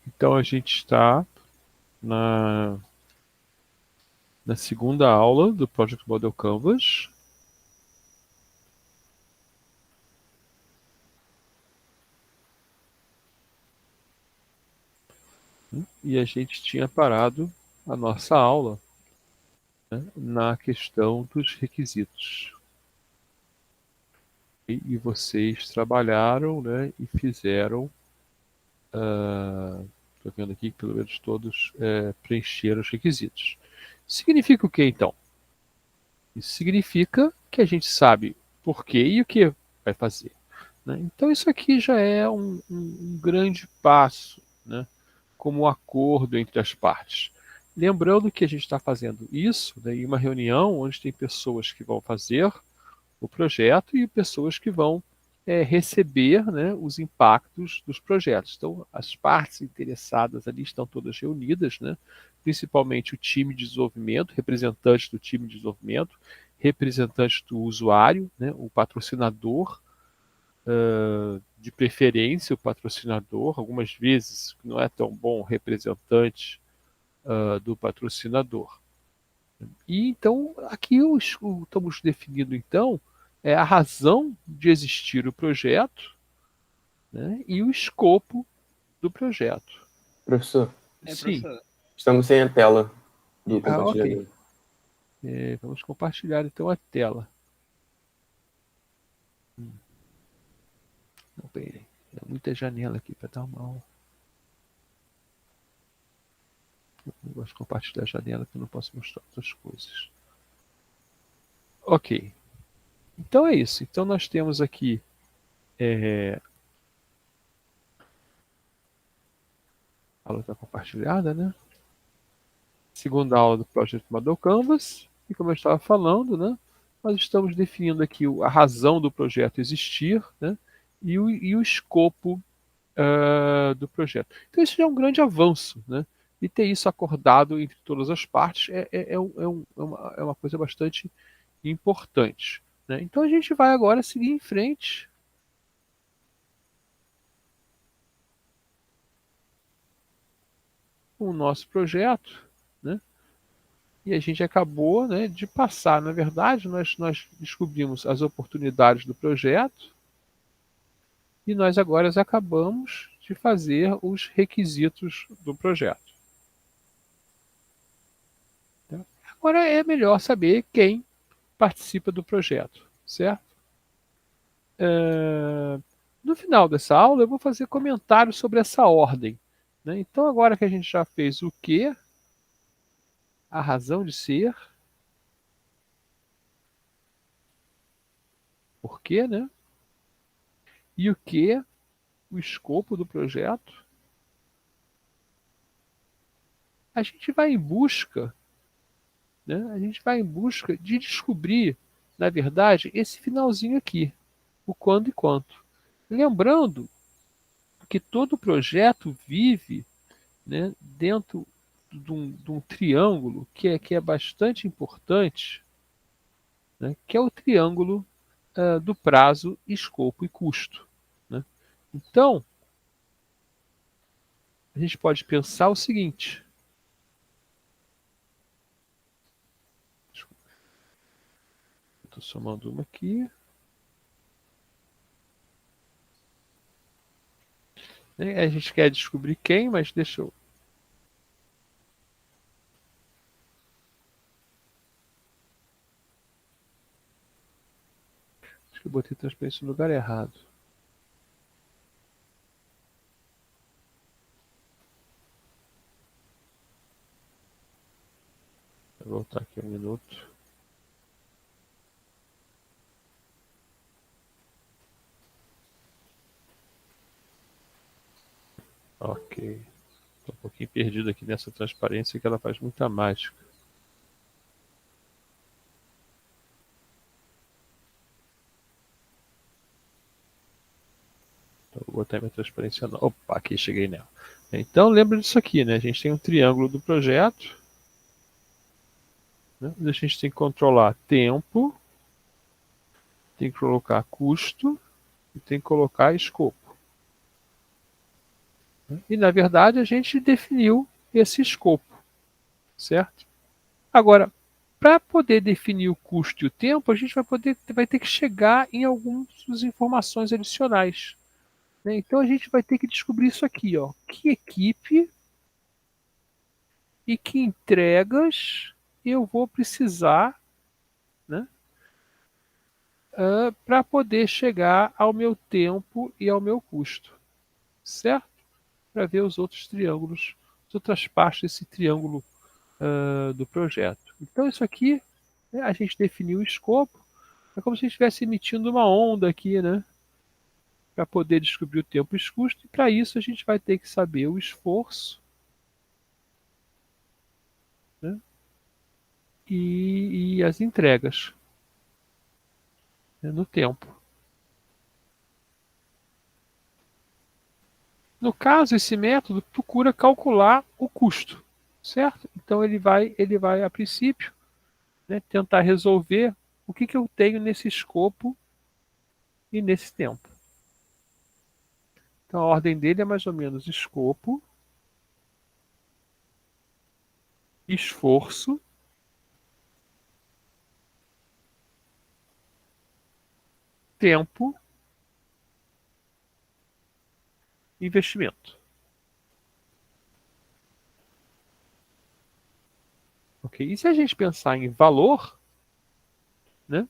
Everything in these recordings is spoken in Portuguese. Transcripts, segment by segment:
Então a gente está na, na segunda aula do Project Model Canvas. E a gente tinha parado a nossa aula, né, na questão dos requisitos. E vocês trabalharam, né, e fizeram, estou vendo aqui que pelo menos todos preencheram os requisitos. Significa o que então? Isso significa que a gente sabe por quê e o que vai fazer, né? Então isso aqui já é um grande passo, né, como um acordo entre as partes. Lembrando que a gente está fazendo isso, né, em uma reunião onde tem pessoas que vão fazer o projeto e pessoas que vão receber, né, os impactos dos projetos. Então, as partes interessadas ali estão todas reunidas, né, principalmente o time de desenvolvimento, representantes do time de desenvolvimento, representantes do usuário, né, o patrocinador, de preferência o patrocinador, algumas vezes não é tão bom representante do patrocinador. E então aqui estamos definindo então a razão de existir o projeto, né, e o escopo do projeto. Professor, Sim. estamos sem a tela do Ok. compartilhador. Vamos compartilhar então a tela. Não, peraí. Tem muita janela aqui para dar uma. Eu gosto de compartilhar a janela que eu não posso mostrar outras coisas. Ok. Então é isso. Então nós temos aqui a aula está compartilhada, né? Segunda aula do Project Model Canvas. E como eu estava falando, né, nós estamos definindo aqui a razão do projeto existir, né, e o escopo do projeto. Então isso já é um grande avanço, né? E ter isso acordado entre todas as partes é uma coisa bastante importante, né? Então a gente vai agora seguir em frente com o nosso projeto, né? E a gente acabou, né, de passar. Na verdade, nós descobrimos as oportunidades do projeto e nós agora acabamos de fazer os requisitos do projeto. Tá? Agora é melhor saber quem participa do projeto, certo? No final dessa aula, eu vou fazer comentários sobre essa ordem. Né? Então, agora que a gente já fez o que, a razão de ser, por quê, né? E o que, o escopo do projeto, a gente vai em busca, né? A gente vai em busca de descobrir, na verdade, esse finalzinho aqui, o quando e quanto. Lembrando que todo projeto vive, né, dentro de um triângulo que é bastante importante, né, que é o triângulo do prazo, escopo e custo. Né? Então, a gente pode pensar o seguinte. Estou somando uma aqui. Né? A gente quer descobrir quem, mas deixa eu. Acho que eu botei transparência no lugar errado. Vou voltar aqui um minuto. Ok. Estou um pouquinho perdido aqui nessa transparência que ela faz muita mágica. Então, vou botar minha transparência nova. Opa, aqui cheguei nela. Então, lembra disso aqui, né? A gente tem um triângulo do projeto, né? A gente tem que controlar tempo, tem que colocar custo e tem que colocar escopo. E, na verdade, a gente definiu esse escopo, certo? Agora, para poder definir o custo e o tempo, a gente vai ter que chegar em algumas informações adicionais, né? Então, a gente vai ter que descobrir isso aqui, ó. Que equipe e que entregas eu vou precisar, né, para poder chegar ao meu tempo e ao meu custo, certo? Para ver os outros triângulos, as outras partes desse triângulo do projeto. Então, isso aqui, né, a gente definiu o escopo, é como se a gente estivesse emitindo uma onda aqui, né? Para poder descobrir o tempo e os custos, e para isso a gente vai ter que saber o esforço, né, e as entregas, né, no tempo. No caso, esse método procura calcular o custo, certo? Então ele vai a princípio, né, tentar resolver o que eu tenho nesse escopo e nesse tempo. Então a ordem dele é mais ou menos escopo, esforço, tempo, investimento. Ok? E se a gente pensar em valor, né,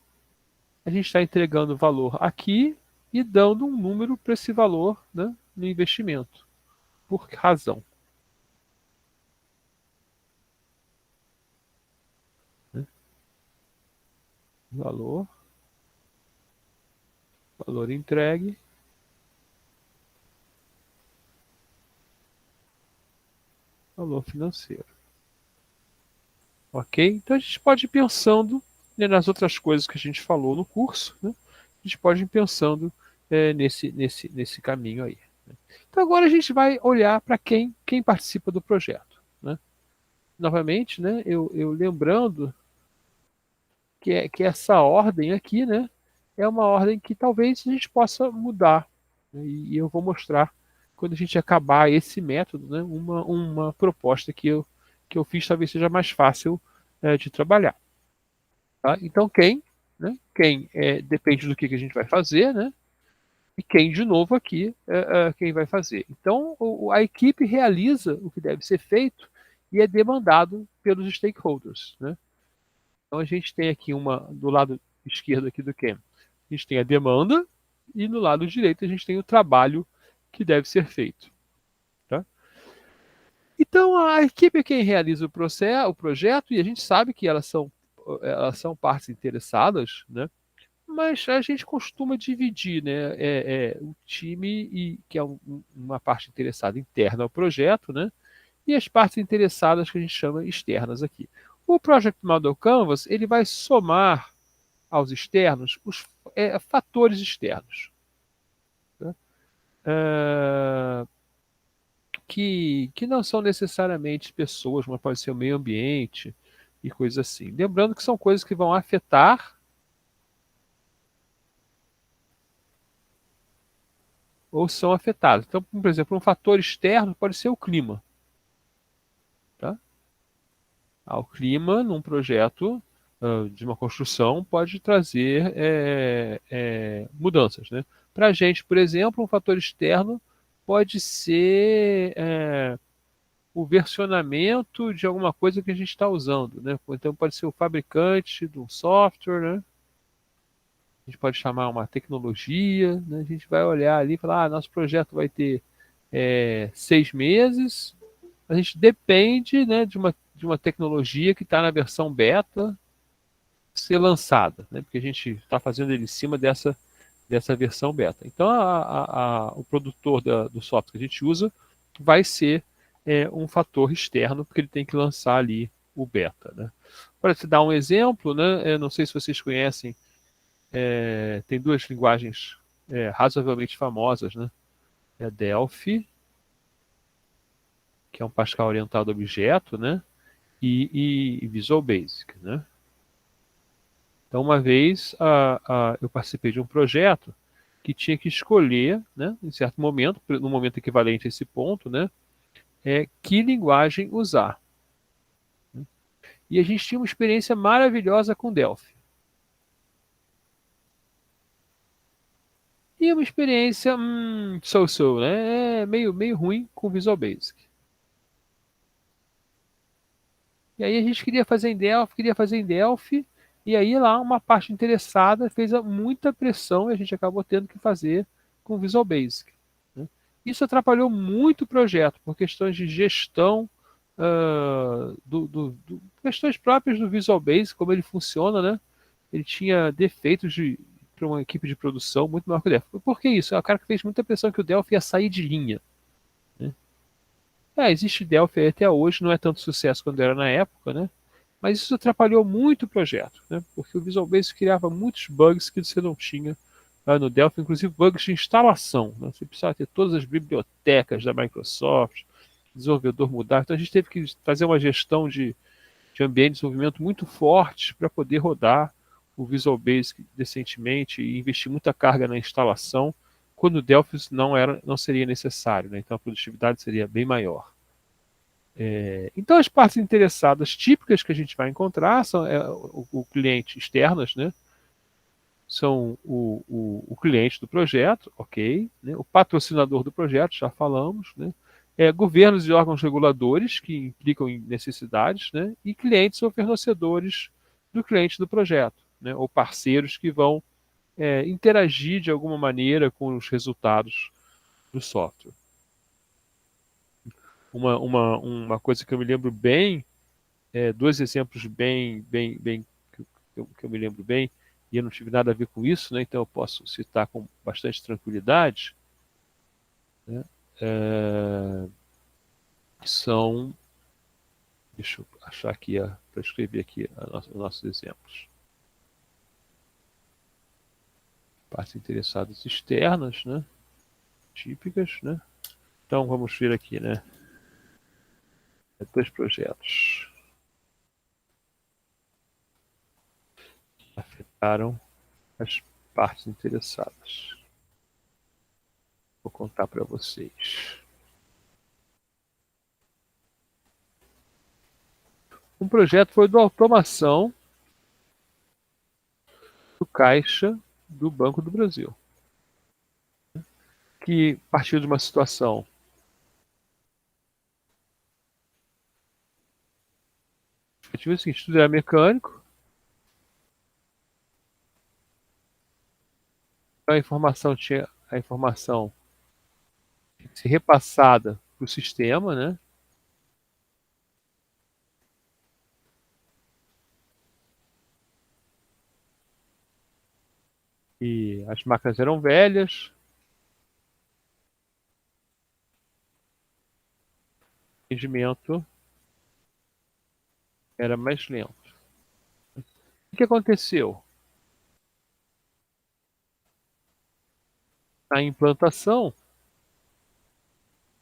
a gente está entregando valor aqui e dando um número para esse valor, né, no investimento. Por que razão? Né? Valor, valor entregue, valor financeiro. Ok? Então a gente pode ir pensando, né, nas outras coisas que a gente falou no curso, né? A gente pode ir pensando nesse caminho aí. Né? Então agora a gente vai olhar para quem participa do projeto. Né? Novamente, né, eu lembrando que essa ordem aqui, né, é uma ordem que talvez a gente possa mudar. Né? E eu vou mostrar, quando a gente acabar esse método, né, uma proposta que eu fiz talvez seja mais fácil de trabalhar. Tá? Então, quem? Né? Quem depende do que a gente vai fazer, né? E quem, de novo, aqui, quem vai fazer. Então, a equipe realiza o que deve ser feito e é demandado pelos stakeholders. Né? Então, a gente tem aqui do lado esquerdo aqui do Ken, a gente tem a demanda e no lado direito a gente tem o trabalho que deve ser feito. Tá? Então, a equipe é quem realiza o projeto e a gente sabe que elas são partes interessadas, né? Mas a gente costuma dividir, né, o time, que é uma parte interessada interna ao projeto, né, e as partes interessadas que a gente chama externas aqui. O Project Model Canvas ele vai somar aos externos os fatores externos, né, ah, que não são necessariamente pessoas, mas pode ser o meio ambiente e coisas assim. Lembrando que são coisas que vão afetar ou são afetados. Então, por exemplo, um fator externo pode ser o clima. Tá? O clima num projeto de uma construção pode trazer mudanças. Né? Para a gente, por exemplo, um fator externo pode ser o versionamento de alguma coisa que a gente está usando. Né? Então pode ser o fabricante do software, né? A gente pode chamar uma tecnologia, né? A gente vai olhar ali e falar, nosso projeto vai ter 6 meses, a gente depende, né, de uma tecnologia que está na versão beta ser lançada, né, porque a gente está fazendo ele em cima dessa versão beta. Então, o produtor do software que a gente usa vai ser um fator externo, porque ele tem que lançar ali o beta. Né. Para te dar um exemplo, né, eu não sei se vocês conhecem, tem duas linguagens razoavelmente famosas, né, é a Delphi, que é um Pascal orientado a objeto, né, e Visual Basic. Né. Então, uma vez eu participei de um projeto que tinha que escolher, né, em certo momento, no momento equivalente a esse ponto, né, que linguagem usar. E a gente tinha uma experiência maravilhosa com Delphi. E uma experiência so-so, né? Meio ruim com Visual Basic. E aí a gente queria fazer em Delphi, e aí lá uma parte interessada fez muita pressão e a gente acabou tendo que fazer com Visual Basic. Né? Isso atrapalhou muito o projeto, por questões de gestão, questões próprias do Visual Basic, como ele funciona, né? Ele tinha defeitos para uma equipe de produção muito maior que o Delphi. Por que isso? É o cara que fez muita pressão que o Delphi ia sair de linha. Né? Existe Delphi até hoje, não é tanto sucesso quanto era na época, né? Mas isso atrapalhou muito o projeto, né? Porque o Visual Basic criava muitos bugs que você não tinha no Delphi, inclusive bugs de instalação. Né? Você precisava ter todas as bibliotecas da Microsoft, desenvolvedor mudar. Então a gente teve que fazer uma gestão de ambiente de desenvolvimento muito forte para poder rodar o Visual Basic decentemente e investir muita carga na instalação, quando o Delphi não seria necessário, né? Então a produtividade seria bem maior. Então as partes interessadas típicas que a gente vai encontrar são o cliente externas, né? São o cliente do projeto, ok, né? O patrocinador do projeto, já falamos, né? Governos e órgãos reguladores que implicam em necessidades, né? E clientes ou fornecedores do cliente do projeto, né? Ou parceiros que vão interagir de alguma maneira com os resultados do software. Uma coisa que eu me lembro bem, dois exemplos bem que eu me lembro bem, e eu não tive nada a ver com isso, né? Então eu posso citar com bastante tranquilidade, né? É, são, deixa eu achar aqui para escrever aqui os nossos exemplos. Partes interessadas externas, né? Típicas, né? Então vamos ver aqui, né? Dois projetos que afetaram as partes interessadas. Vou contar para vocês. Um projeto foi do automação do caixa do Banco do Brasil, que partiu de uma situação o seguinte, tudo era mecânico, então a informação tinha que ser repassada para o sistema, né? E as máquinas eram velhas, o rendimento era mais lento. O que aconteceu? Na implantação,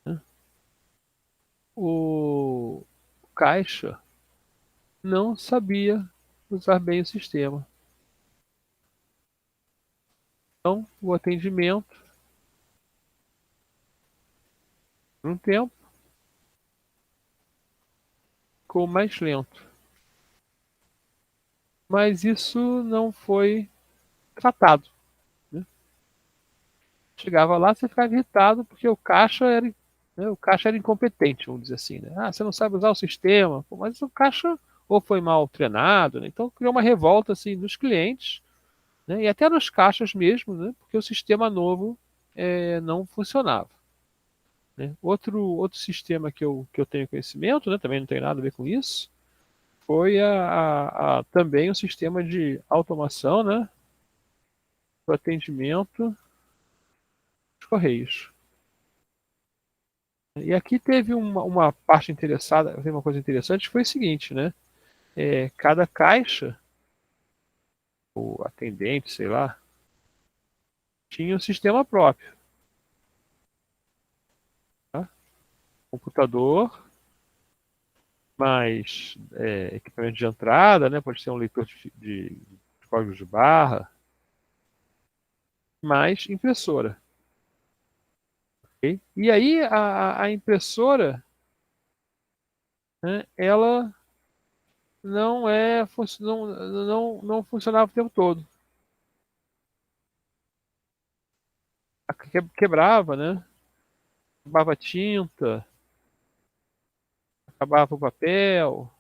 né, o caixa não sabia usar bem o sistema. Então, o atendimento, por um tempo, ficou mais lento. Mas isso não foi tratado. Né? Chegava lá, você ficava irritado porque o caixa era incompetente, vamos dizer assim. Né? Você não sabe usar o sistema. Pô, mas o caixa ou foi mal treinado, né? Então criou uma revolta assim dos clientes, né? E até nos caixas mesmo, né? Porque o sistema novo não funcionava. Né? Outro sistema que eu tenho conhecimento, né? Também não tem nada a ver com isso, foi também um sistema de automação, né? Para atendimento dos Correios. E aqui teve uma parte interessada, teve uma coisa interessante, que foi o seguinte, né? Cada caixa, o atendente, sei lá, tinha um sistema próprio. Tá? Computador, mais equipamento de entrada, né? Pode ser um leitor de códigos de barra, mais impressora. Okay? E aí a impressora, né, ela não funcionava o tempo todo. Quebrava, né? Acabava a tinta, acabava o papel.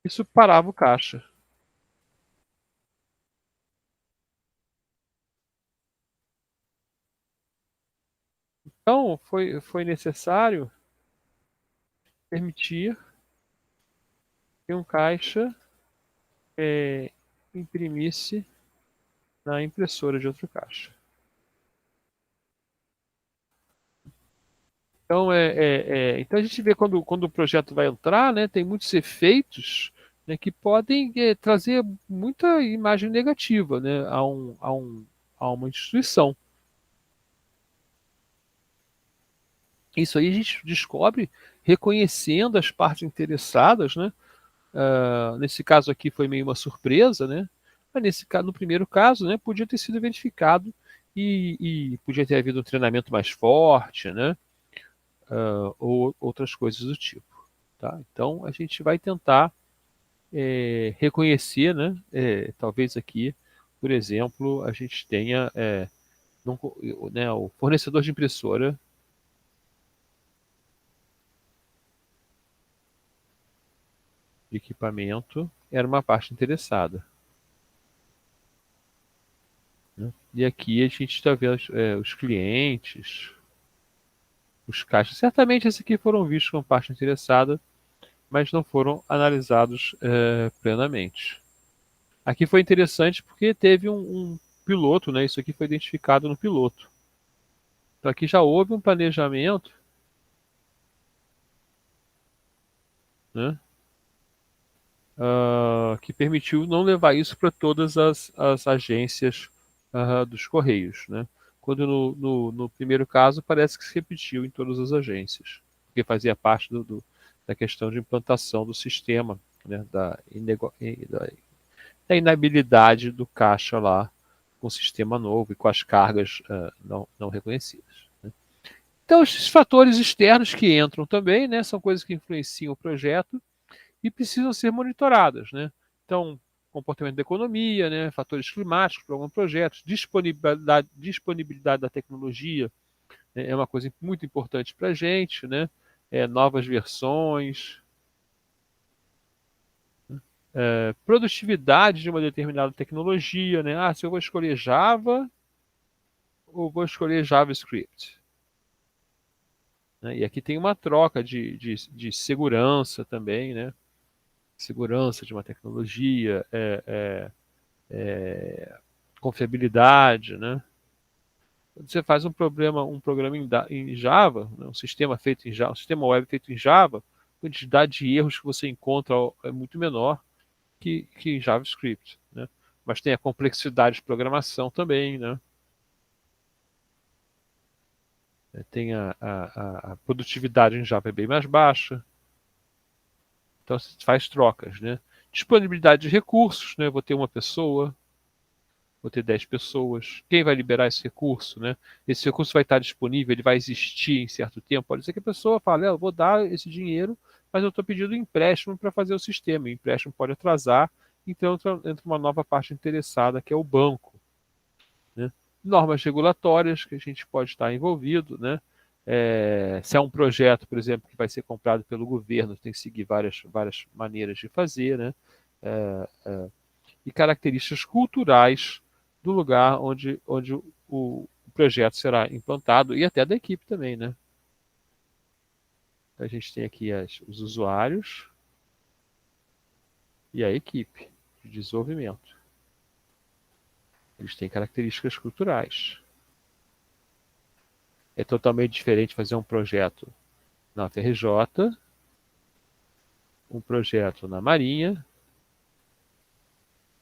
Isso parava o caixa. Então foi necessário permitir que um caixa imprimisse na impressora de outro caixa. Então, então a gente vê quando o projeto vai entrar, né, tem muitos efeitos, né, que podem trazer muita imagem negativa, né, a uma instituição. Isso aí a gente descobre reconhecendo as partes interessadas, né? Nesse caso aqui foi meio uma surpresa, né? Mas no primeiro caso, né, podia ter sido verificado e podia ter havido um treinamento mais forte, né? Ou outras coisas do tipo. Tá? Então a gente vai tentar reconhecer, né? Talvez aqui, por exemplo, a gente tenha não, né, o fornecedor de impressora de equipamento era uma parte interessada. Né? E aqui a gente está vendo os clientes, os caixas. Certamente esses aqui foram vistos como parte interessada, mas não foram analisados plenamente. Aqui foi interessante porque teve um piloto, né? Isso aqui foi identificado no piloto. Então aqui já houve um planejamento, né? Que permitiu não levar isso para todas as agências dos Correios, né? Quando no primeiro caso parece que se repetiu em todas as agências, porque fazia parte da questão de implantação do sistema, né? Da inabilidade do caixa lá com o sistema novo e com as cargas não reconhecidas. Né? Então, esses fatores externos que entram também, né, são coisas que influenciam o projeto e precisam ser monitoradas, né? Então, comportamento da economia, né, fatores climáticos para alguns projetos, disponibilidade da tecnologia, né, é uma coisa muito importante para a gente, né? Novas versões, produtividade de uma determinada tecnologia, né? Se eu vou escolher Java ou vou escolher JavaScript. Né? E aqui tem uma troca de segurança também, né? Segurança de uma tecnologia, confiabilidade, né? Quando você faz um programa em Java, né? Um sistema feito em Java, um sistema web feito em Java, a quantidade de erros que você encontra é muito menor que em JavaScript, né? Mas tem a complexidade de programação também, né? Tem a produtividade em Java é bem mais baixa, então você faz trocas, né? Disponibilidade de recursos, né? Vou ter uma pessoa, vou ter 10 pessoas. Quem vai liberar esse recurso, né? Esse recurso vai estar disponível, ele vai existir em certo tempo. Pode ser que a pessoa fale, eu vou dar esse dinheiro, mas eu estou pedindo um empréstimo para fazer o sistema. O empréstimo pode atrasar, então entra uma nova parte interessada, que é o banco. Né? Normas regulatórias que a gente pode estar envolvido, né? Se é um projeto, por exemplo, que vai ser comprado pelo governo, tem que seguir várias maneiras de fazer, né? E características culturais do lugar onde o projeto será implantado e até da equipe também, né? A gente tem aqui os usuários e a equipe de desenvolvimento. Eles têm características culturais. É totalmente diferente fazer um projeto na FRJ, um projeto na Marinha,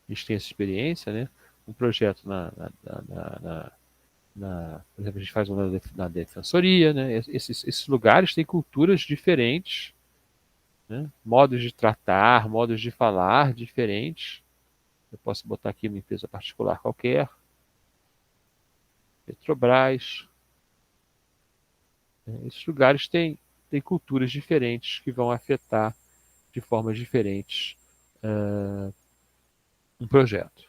a gente tem essa experiência, né? Um projeto por exemplo, a gente faz uma na defensoria, né? Esses lugares têm culturas diferentes, né? Modos de tratar, modos de falar diferentes, Eu posso botar aqui uma empresa particular qualquer, Petrobras. Esses lugares têm culturas diferentes que vão afetar de formas diferentes um projeto.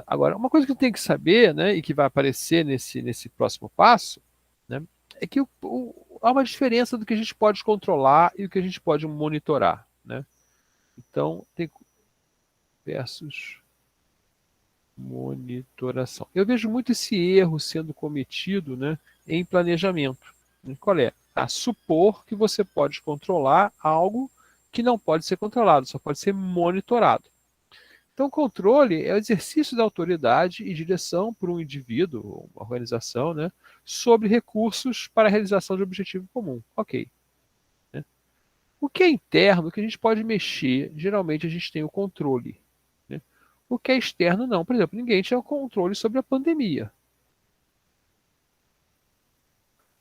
Agora, uma coisa que tem que saber, né, e que vai aparecer nesse próximo passo, né, é que há uma diferença do que a gente pode controlar e o que a gente pode monitorar. Né? Então, tem versus monitoração. Eu vejo muito esse erro sendo cometido, né, em planejamento. Qual é? Supor que você pode controlar algo que não pode ser controlado, só pode ser monitorado. Então, controle é o exercício da autoridade e direção por um indivíduo, uma organização, né, sobre recursos para a realização de objetivo comum. Ok. Né? O que é interno, o que a gente pode mexer, geralmente a gente tem o controle. Né? O que é externo, não. Por exemplo, ninguém tinha o controle sobre a pandemia.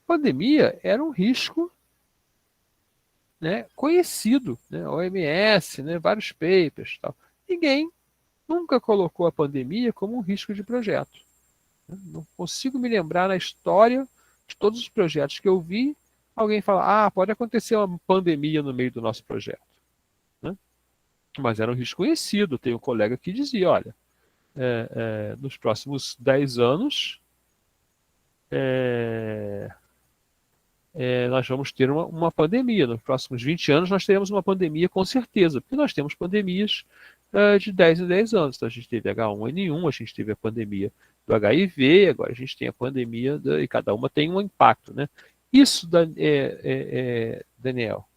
A pandemia era um risco, né, conhecido, né, OMS, né, vários papers. Tal. Ninguém nunca colocou a pandemia como um risco de projeto. Não consigo me lembrar na história de todos os projetos que eu vi, alguém falar, pode acontecer uma pandemia no meio do nosso projeto. Né? Mas era um risco conhecido. Tem um colega que dizia, olha, nos próximos 10 anos, nós vamos ter uma pandemia. Nos próximos 20 anos nós teremos uma pandemia com certeza, porque nós temos pandemias de 10 em 10 anos. Então a gente teve H1N1, a gente teve a pandemia do HIV, agora a gente tem a pandemia, e cada uma tem um impacto. Né? Isso, Daniel,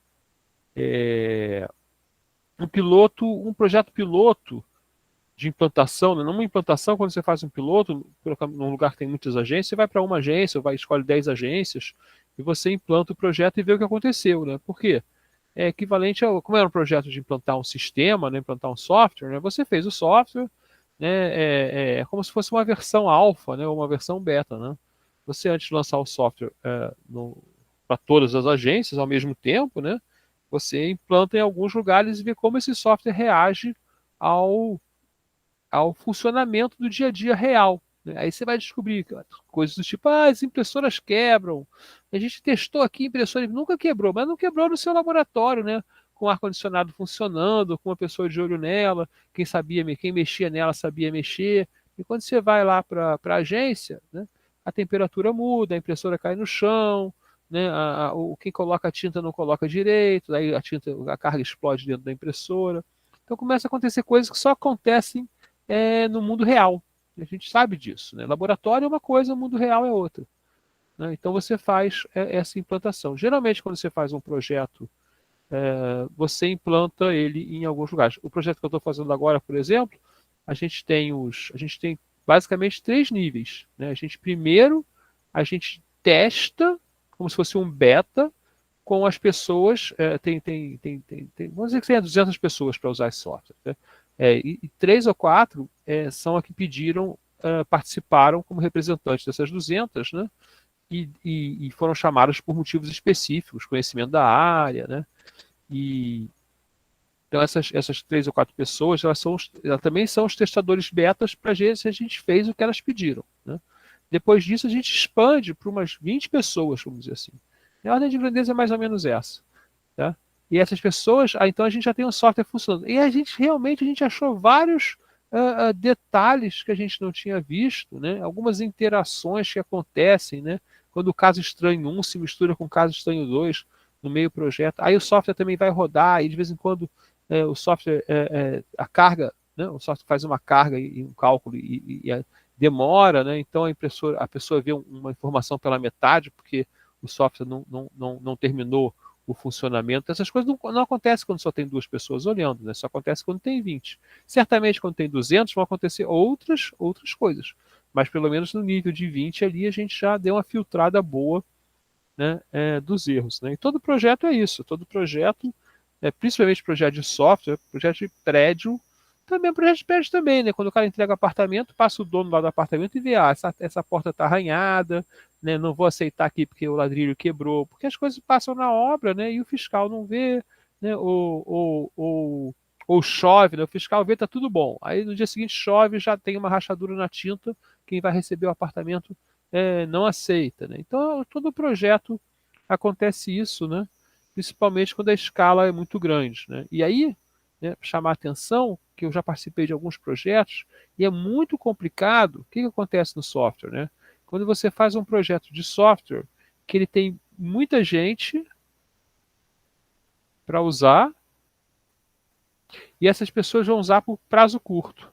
um projeto piloto de implantação, né? Numa implantação, quando você faz um piloto, num lugar que tem muitas agências, você vai para uma agência, ou escolhe 10 agências, e você implanta o projeto e vê o que aconteceu. Né? Por quê? É equivalente como era um projeto de implantar um sistema, né, implantar um software, né, você fez o software, né, é como se fosse uma versão alfa, né, ou uma versão beta. Né? Você, antes de lançar o software para todas as agências ao mesmo tempo, né, você implanta em alguns lugares e vê como esse software reage ao funcionamento do dia a dia real. Né? Aí você vai descobrir coisas do tipo, as impressoras quebram. A gente testou aqui a impressora e nunca quebrou, mas não quebrou no seu laboratório, né? Com o ar-condicionado funcionando, com uma pessoa de olho nela, quem mexia nela sabia mexer. E quando você vai lá para a agência, né, a temperatura muda, a impressora cai no chão, né, quem coloca a tinta não coloca direito, aí a carga explode dentro da impressora. Então começa a acontecer coisas que só acontecem no mundo real. A gente sabe disso. Né? Laboratório é uma coisa, o mundo real é outra. Né? Então você faz essa implantação. Geralmente, quando você faz um projeto, você implanta ele em alguns lugares. O projeto que eu estou fazendo agora, por exemplo, a gente tem basicamente 3 níveis. Né? Primeiro, a gente testa como se fosse um beta com as pessoas, vamos dizer que tenha 200 pessoas para usar esse software. Né? E 3 ou 4 são a que pediram, participaram como representantes dessas 200, né? E foram chamadas por motivos específicos, conhecimento da área. Né? Então essas 3 ou 4 pessoas, elas também são os testadores betas para ver se a gente fez o que elas pediram. Né? Depois disso, a gente expande para umas 20 pessoas, vamos dizer assim. A ordem de grandeza é mais ou menos essa. Tá? E essas pessoas, então a gente já tem um software funcionando. E a gente achou vários detalhes que a gente não tinha visto, né? Algumas interações que acontecem, né? Quando o caso estranho 1 se mistura com o caso estranho 2 no meio do projeto. Aí o software também vai rodar, e de vez em quando o software, a carga, né? O software faz uma carga e um cálculo e demora, né? Então a pessoa vê uma informação pela metade, porque o software não terminou o funcionamento. Essas coisas não acontecem quando só tem 2 pessoas olhando, né? Só acontece quando tem 20. Certamente quando tem 200 vão acontecer outras coisas, mas pelo menos no nível de 20 ali a gente já deu uma filtrada boa, né, dos erros. Né? E todo projeto é isso, todo projeto, principalmente projeto de software, projeto de prédio, também projeto de prédio também, né? Quando o cara entrega o apartamento, passa o dono lá do apartamento e vê, essa porta está arranhada, né? Não vou aceitar aqui porque o ladrilho quebrou, porque as coisas passam na obra, né? E o fiscal não vê, né? Ou chove, né? O fiscal vê, tá tudo bom. Aí no dia seguinte chove, já tem uma rachadura na tinta, quem vai receber o apartamento não aceita, né? Então, todo projeto acontece isso, né? Principalmente quando a escala é muito grande, né? E aí, né, chamar a atenção, que eu já participei de alguns projetos, e é muito complicado. O que que acontece no software, né? Quando você faz um projeto de software, que ele tem muita gente para usar, e essas pessoas vão usar por prazo curto.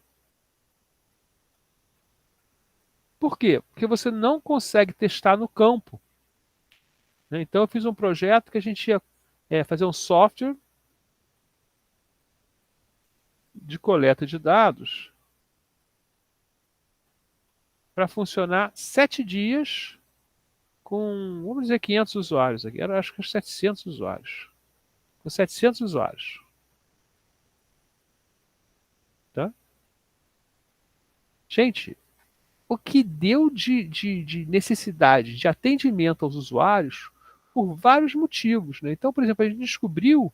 Por quê? Porque você não consegue testar no campo, né? Então eu fiz um projeto que a gente ia fazer um software de coleta de dados para funcionar 7 dias com, vamos dizer, 500 usuários aqui. Era, acho que 700 usuários. Com 700 usuários. Tá? Gente, o que deu de necessidade de atendimento aos usuários por vários motivos, né? Então, por exemplo, a gente descobriu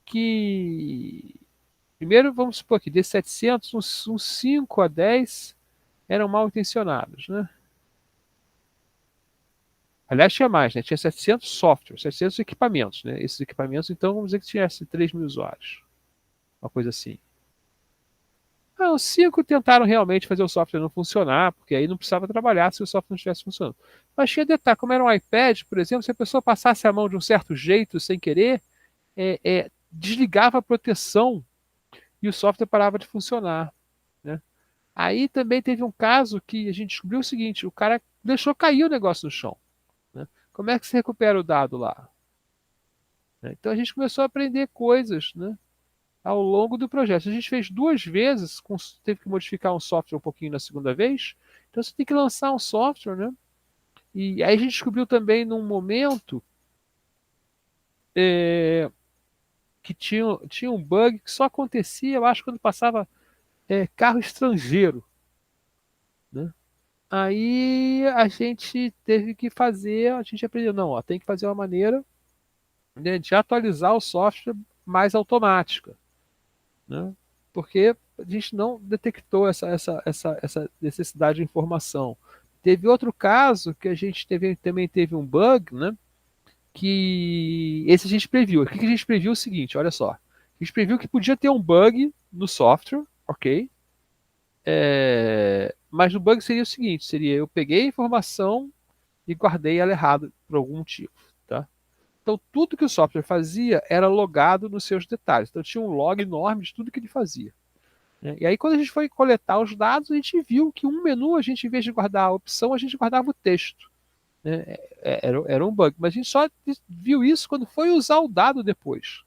que, primeiro, vamos supor que de 700, uns 5 a 10 eram mal intencionados, né? Aliás, tinha mais, né? Tinha 700 softwares, 700 equipamentos, né? Esses equipamentos, então, vamos dizer que tinha 3 mil usuários, uma coisa assim. Ah, os 5 tentaram realmente fazer o software não funcionar, porque aí não precisava trabalhar se o software não estivesse funcionando. Mas tinha detalhe, como era um iPad, por exemplo, se a pessoa passasse a mão de um certo jeito, sem querer, desligava a proteção e o software parava de funcionar, né? Aí também teve um caso que a gente descobriu o seguinte: o cara deixou cair o negócio no chão, né? Como é que se recupera o dado lá? Né? Então a gente começou a aprender coisas, né, ao longo do projeto. A gente fez 2 vezes, teve que modificar um software um pouquinho na segunda vez. Então você tem que lançar um software, né? E aí a gente descobriu também num momento é, que tinha um bug que só acontecia, eu acho, quando passava carro estrangeiro, né? Aí a gente teve que fazer, a gente aprendeu, não, ó, tem que fazer uma maneira, né, de atualizar o software mais automática, né? Porque a gente não detectou essa necessidade de informação. Teve outro caso que a gente também teve um bug, né? Que esse a gente previu. O que a gente previu é o seguinte, olha só. A gente previu que podia ter um bug no software, ok? Mas o bug seria o seguinte, seria eu peguei a informação e guardei ela errada por algum motivo, tá? Então tudo que o software fazia era logado nos seus detalhes. Então tinha um log enorme de tudo que ele fazia, né? E aí quando a gente foi coletar os dados, a gente viu que um menu, a gente, em vez de guardar a opção, a gente guardava o texto, né? Era um bug. Mas a gente só viu isso quando foi usar o dado depois,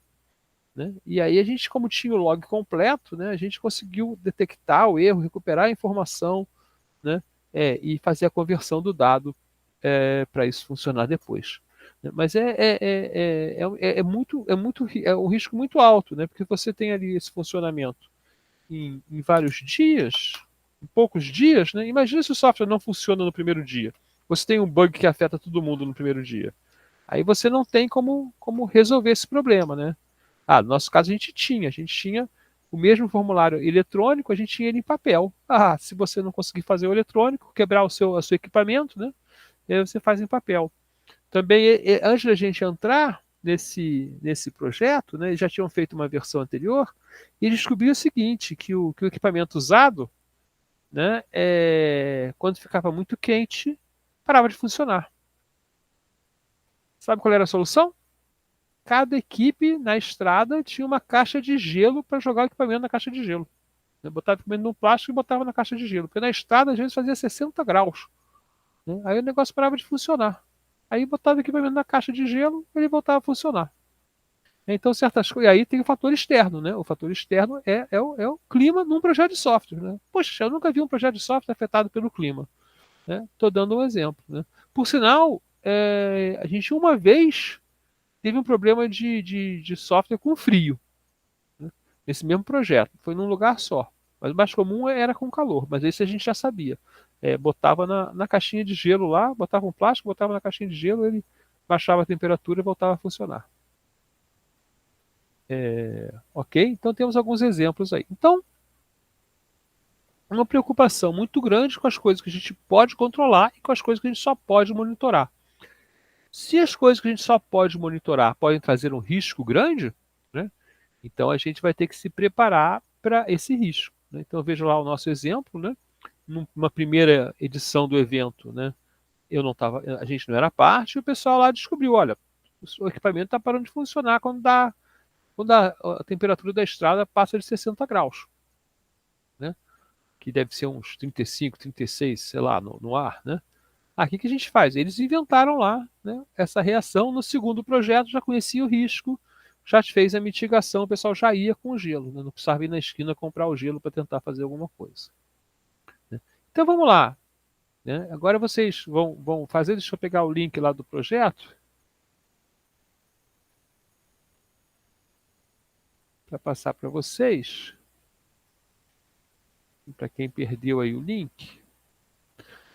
né? E aí a gente, como tinha o log completo, né, a gente conseguiu detectar o erro, recuperar a informação, né, e fazer a conversão do dado para isso funcionar depois. Mas é um risco muito alto, né, porque você tem ali esse funcionamento em vários dias, em poucos dias, né? Imagina se o software não funciona no primeiro dia. Você tem um bug que afeta todo mundo no primeiro dia. Aí você não tem como resolver esse problema, né? Ah, no nosso caso a gente tinha o mesmo formulário eletrônico, a gente tinha ele em papel. Ah, se você não conseguir fazer o eletrônico, quebrar o seu equipamento, né? Aí você faz em papel. Também, antes da gente entrar nesse projeto, né, eles já tinham feito uma versão anterior, e eles descobriram o seguinte, que o equipamento usado, né, quando ficava muito quente, parava de funcionar. Sabe qual era a solução? Cada equipe na estrada tinha uma caixa de gelo para jogar o equipamento na caixa de gelo. Eu botava o equipamento no plástico e botava na caixa de gelo. Porque na estrada, às vezes, fazia 60 graus, né? Aí o negócio parava de funcionar. Aí botava o equipamento na caixa de gelo e ele voltava a funcionar. Então, certas coisas. E aí tem o fator externo, né? O fator externo é o clima num projeto de software, né? Poxa, eu nunca vi um projeto de software afetado pelo clima, né? Estou dando um exemplo, né? Por sinal, a gente uma vez teve um problema de software com frio, né? Esse mesmo projeto. Foi num lugar só. Mas o mais comum era com calor, mas esse a gente já sabia. Botava na caixinha de gelo lá, botava um plástico, botava na caixinha de gelo, ele baixava a temperatura e voltava a funcionar. Ok? Então temos alguns exemplos aí. Então, uma preocupação muito grande com as coisas que a gente pode controlar e com as coisas que a gente só pode monitorar. Se as coisas que a gente só pode monitorar podem trazer um risco grande, né, então a gente vai ter que se preparar para esse risco. Né? Então veja lá o nosso exemplo, né? Numa primeira edição do evento, né, eu não tava, a gente não era parte, e o pessoal lá descobriu, olha, o equipamento está parando de funcionar quando a temperatura da estrada passa de 60 graus, né? Que deve ser uns 35, 36, sei lá, no ar, né? Aqui que a gente faz? Eles inventaram lá, né, essa reação. No segundo projeto já conhecia o risco, já fez a mitigação, o pessoal já ia com o gelo, né? Não precisava ir na esquina comprar o gelo para tentar fazer alguma coisa. Né? Então vamos lá. Né? Agora vocês vão fazer, deixa eu pegar o link lá do projeto para passar para vocês. Para quem perdeu aí o link,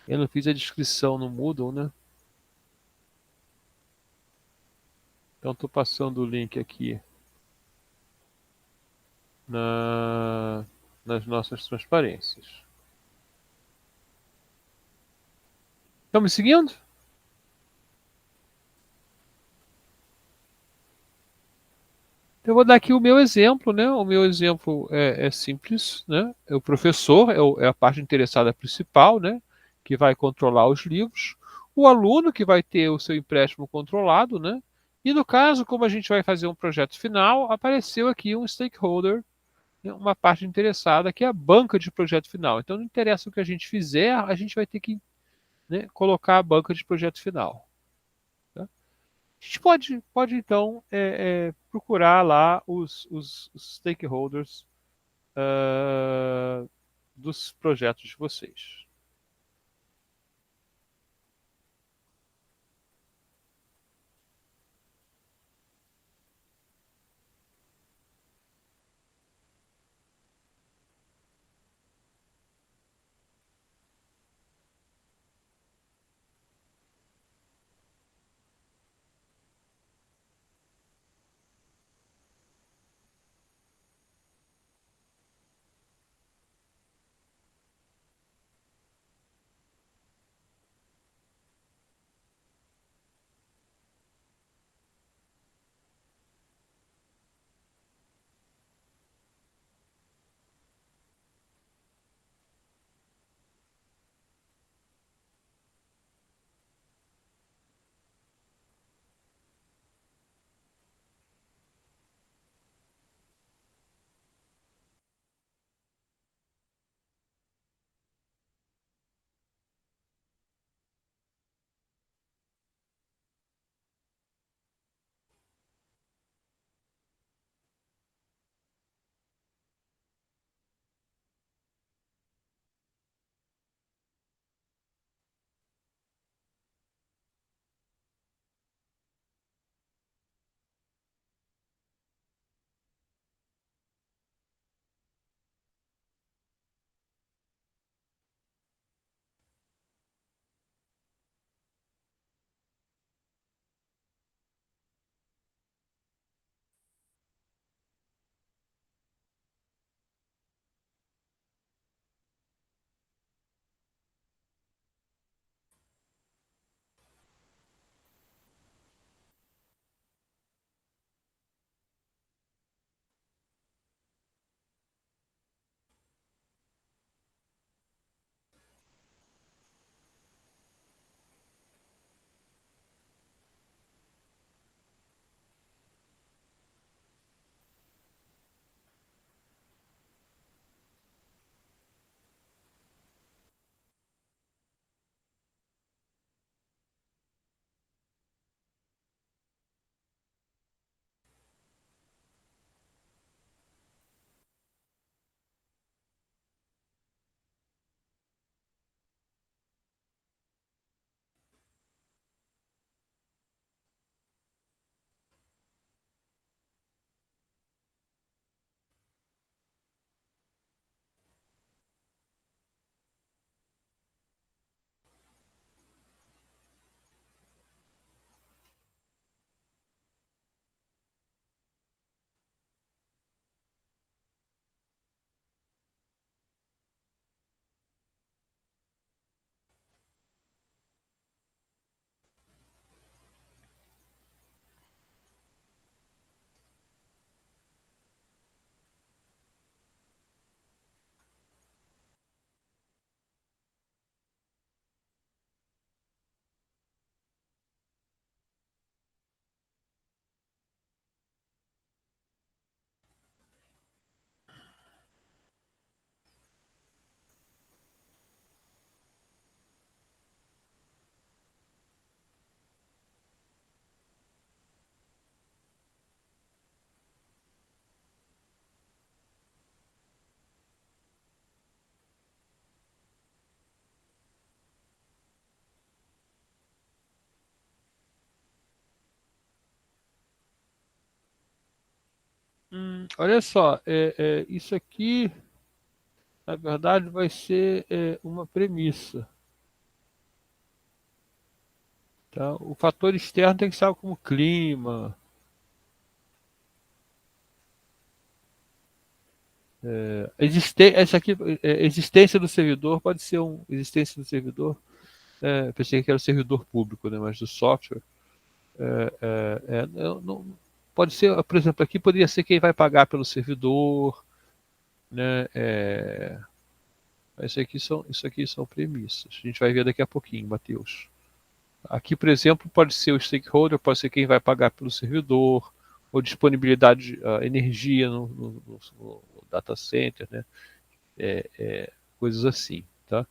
eu não fiz a descrição no Moodle, né? Então estou passando o link aqui nas nossas transparências. Estão me seguindo? Eu vou dar aqui o meu exemplo, né? O meu exemplo é simples, né? O professor é a parte interessada principal, né? Que vai controlar os livros. O aluno que vai ter o seu empréstimo controlado, né? E no caso, como a gente vai fazer um projeto final, apareceu aqui um stakeholder, né, uma parte interessada, que é a banca de projeto final. Então, não interessa o que a gente fizer, a gente vai ter que, né, colocar a banca de projeto final. Tá? A gente pode então procurar lá os stakeholders ah, dos projetos de vocês. Olha só, isso aqui, na verdade, vai ser uma premissa. Tá? O fator externo tem que ser algo como clima. Essa aqui, existência do servidor pode ser existência do servidor. Pensei que era o servidor público, né, mas do software. Não, pode ser, por exemplo, aqui poderia ser quem vai pagar pelo servidor, né? Isso aqui são premissas. A gente vai ver daqui a pouquinho, Matheus. Aqui, por exemplo, pode ser o stakeholder, pode ser quem vai pagar pelo servidor, ou disponibilidade de energia no data center, né? Coisas assim, tá?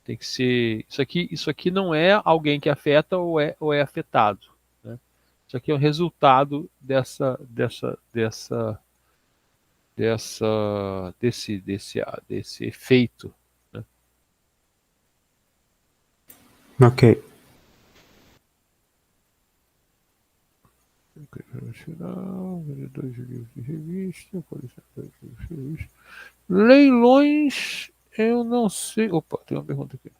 Tem que ser. Isso aqui não é alguém que afeta ou é afetado, né? Isso aqui é o resultado desse efeito, né? Ok. Final, vendedores de livros de revista, colecionadores de livros de revista. Leilões, eu não sei. Opa, tem uma pergunta aqui.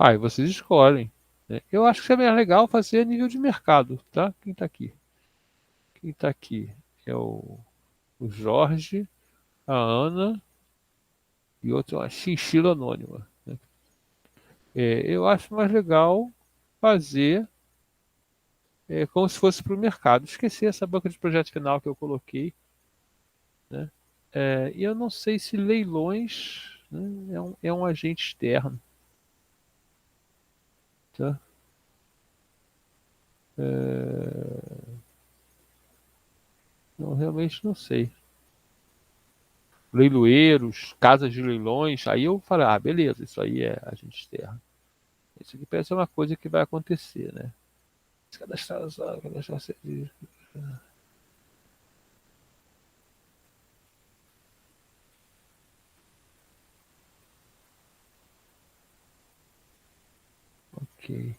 E vocês escolhem, né? Eu acho que seria legal fazer a nível de mercado, tá? Quem tá aqui? Quem tá aqui é o Jorge, a Ana e outro, uma chinchila anônima, né? Eu acho mais legal fazer como se fosse para o mercado. Esqueci essa banca de projeto final que eu coloquei, né? E eu não sei se leilões, né, é um agente externo, tá? Não, realmente não sei. Leiloeiros, casas de leilões, aí eu falei, beleza, isso aí é agente externo. Isso aqui parece uma coisa que vai acontecer, né? Cadastrar serviço. Ok.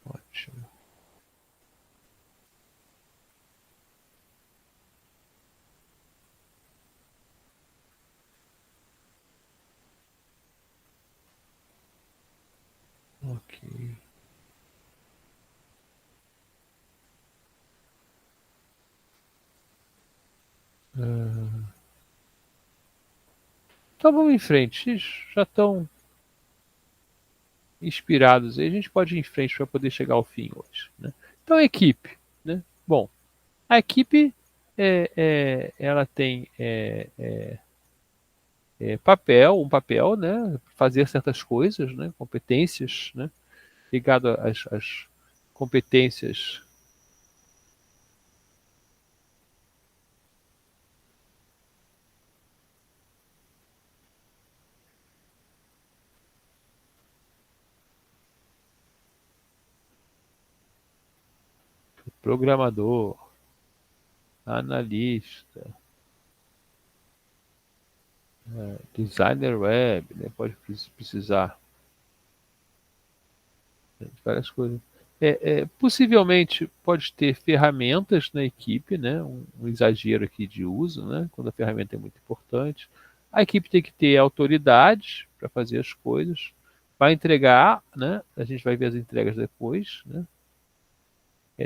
Ótimo. Ok. Então vamos em frente. Vocês já estão inspirados aí. A gente pode ir em frente para poder chegar ao fim hoje, né? Então, a equipe, né? Bom, a equipe ela tem um papel, né? Fazer certas coisas, né? Competências, né? Ligado às competências programador, analista, designer web, né? Pode precisar de várias coisas. Possivelmente pode ter ferramentas na equipe, né? Um exagero aqui de uso, né? Quando a ferramenta é muito importante. A equipe tem que ter autoridade para fazer as coisas, para entregar, né? A gente vai ver as entregas depois, né?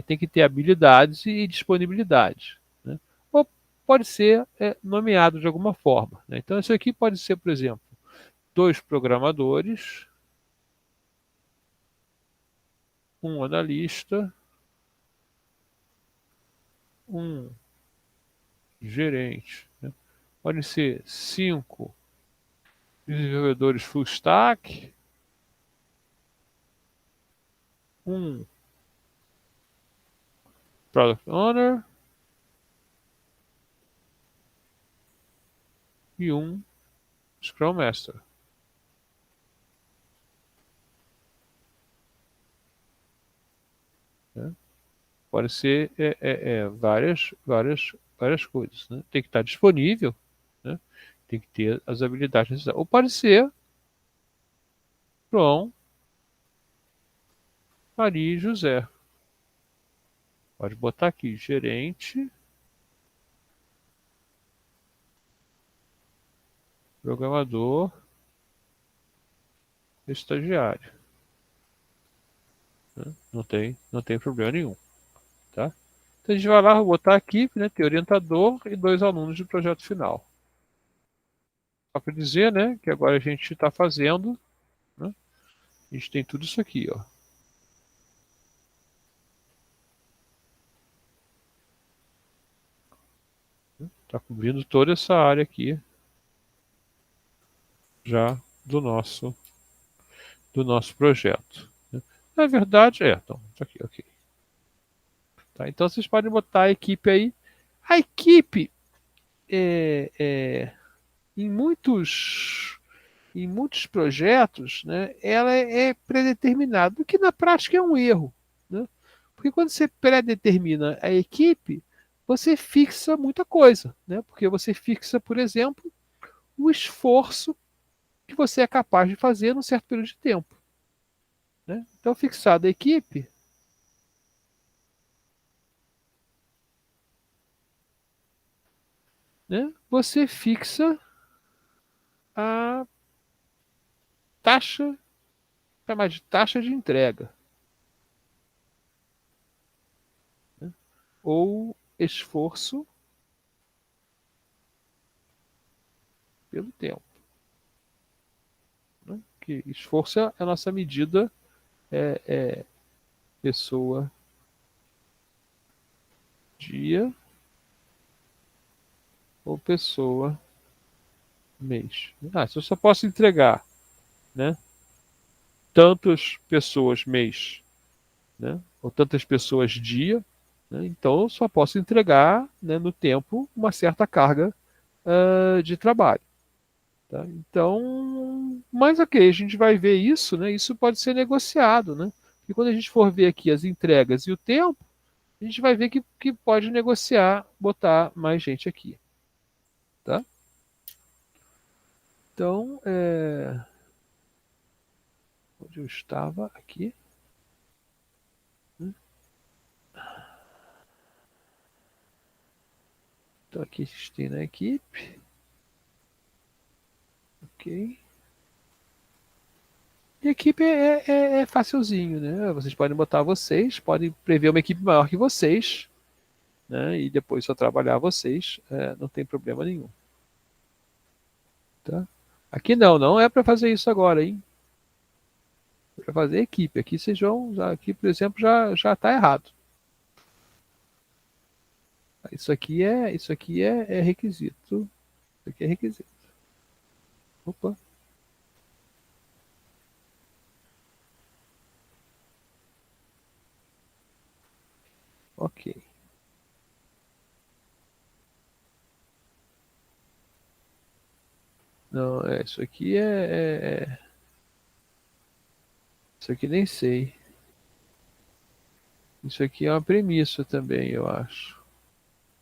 Tem que ter habilidades e disponibilidade, né? Ou pode ser nomeado de alguma forma, né? Então isso aqui pode ser, por exemplo, 2 programadores, um analista, um gerente, né? Podem ser 5 desenvolvedores full stack, um product owner e um scrum master, né? Pode ser várias coisas, né? Tem que estar disponível, né? Tem que ter as habilidades necessárias. Ou pode ser João, Maria e José. Pode botar aqui, gerente, programador, estagiário. Né? Não tem problema nenhum. Tá? Então a gente vai lá, vou botar aqui, né, tem orientador e 2 alunos de projeto final. Só para dizer, né, que agora a gente está fazendo, né, a gente tem tudo isso aqui, ó. Está cobrindo toda essa área aqui já do nosso projeto. Né? Na verdade, então, isso aqui, ok. Tá, então vocês podem botar a equipe aí. A equipe, em muitos projetos, né, ela é predeterminada, o que na prática é um erro. Né? Porque quando você predetermina a equipe, você fixa muita coisa. Né? Porque você fixa, por exemplo, o esforço que você é capaz de fazer num certo período de tempo. Né? Então, fixada a equipe, né, você fixa a taxa, chamar de taxa de entrega, né, ou esforço pelo tempo. Né? Que esforço é a nossa medida, pessoa, dia, ou pessoa, mês. Se eu só posso entregar, né, tantas pessoas mês, né, ou tantas pessoas dia, né, então eu só posso entregar, né, no tempo uma certa carga de trabalho. Tá? Então, mas ok, a gente vai ver isso, né? Isso pode ser negociado, né? E quando a gente for ver aqui as entregas e o tempo, a gente vai ver que pode negociar, botar mais gente aqui, tá? Então, onde eu estava aqui? Então aqui a gente tem na equipe, ok? E a equipe é facilzinho, né? Vocês podem botar vocês, podem prever uma equipe maior que vocês, né? E depois só trabalhar vocês, não tem problema nenhum. Tá? Aqui não é para fazer isso agora, hein? É para fazer equipe. Aqui vocês vão, aqui por exemplo, já está errado. Isso aqui é requisito. Isso aqui é requisito. Opa. Ok. Não, isso aqui isso aqui nem sei. Isso aqui é uma premissa também, eu acho.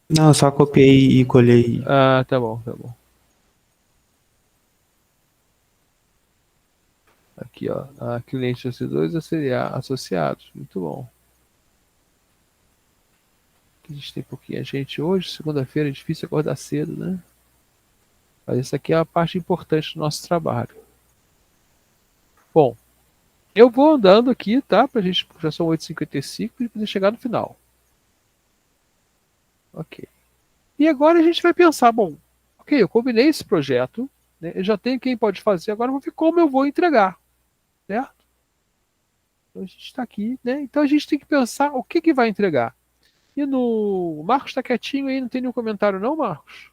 Não, eu só copiei e colhei. Ah, tá bom, tá bom. Aqui, ó. Cliente AC2 associados. Muito bom. A gente tem pouquinha gente hoje, segunda-feira é difícil acordar cedo, né? Mas isso aqui é a parte importante do nosso trabalho. Bom, eu vou andando aqui, tá? Pra gente, já são 8h55 para poder chegar no final. Ok. E agora a gente vai pensar, bom, ok, eu combinei esse projeto, né? Eu já tenho quem pode fazer, agora eu vou ver como eu vou entregar, certo? Então a gente está aqui, né? Então a gente tem que pensar o que vai entregar. E o Marcos está quietinho aí, não tem nenhum comentário não, Marcos?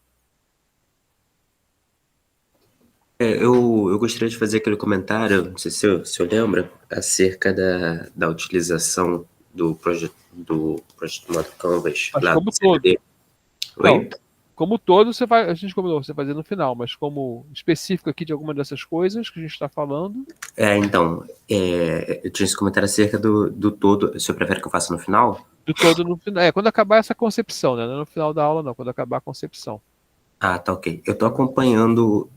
Eu gostaria de fazer aquele comentário, não sei se eu lembro, acerca da utilização do projeto modo Canvas Mas lá como do todo. CMD. Não, Oi? como todo, a gente combinou, você vai fazer no final, mas como específico aqui de alguma dessas coisas que a gente está falando. Então, eu tinha esse comentário acerca do todo. O senhor prefere que eu faça no final? Do todo no final. Quando acabar essa concepção, né? Não é no final da aula, não, quando acabar a concepção. Ah, tá ok. Eu estou acompanhando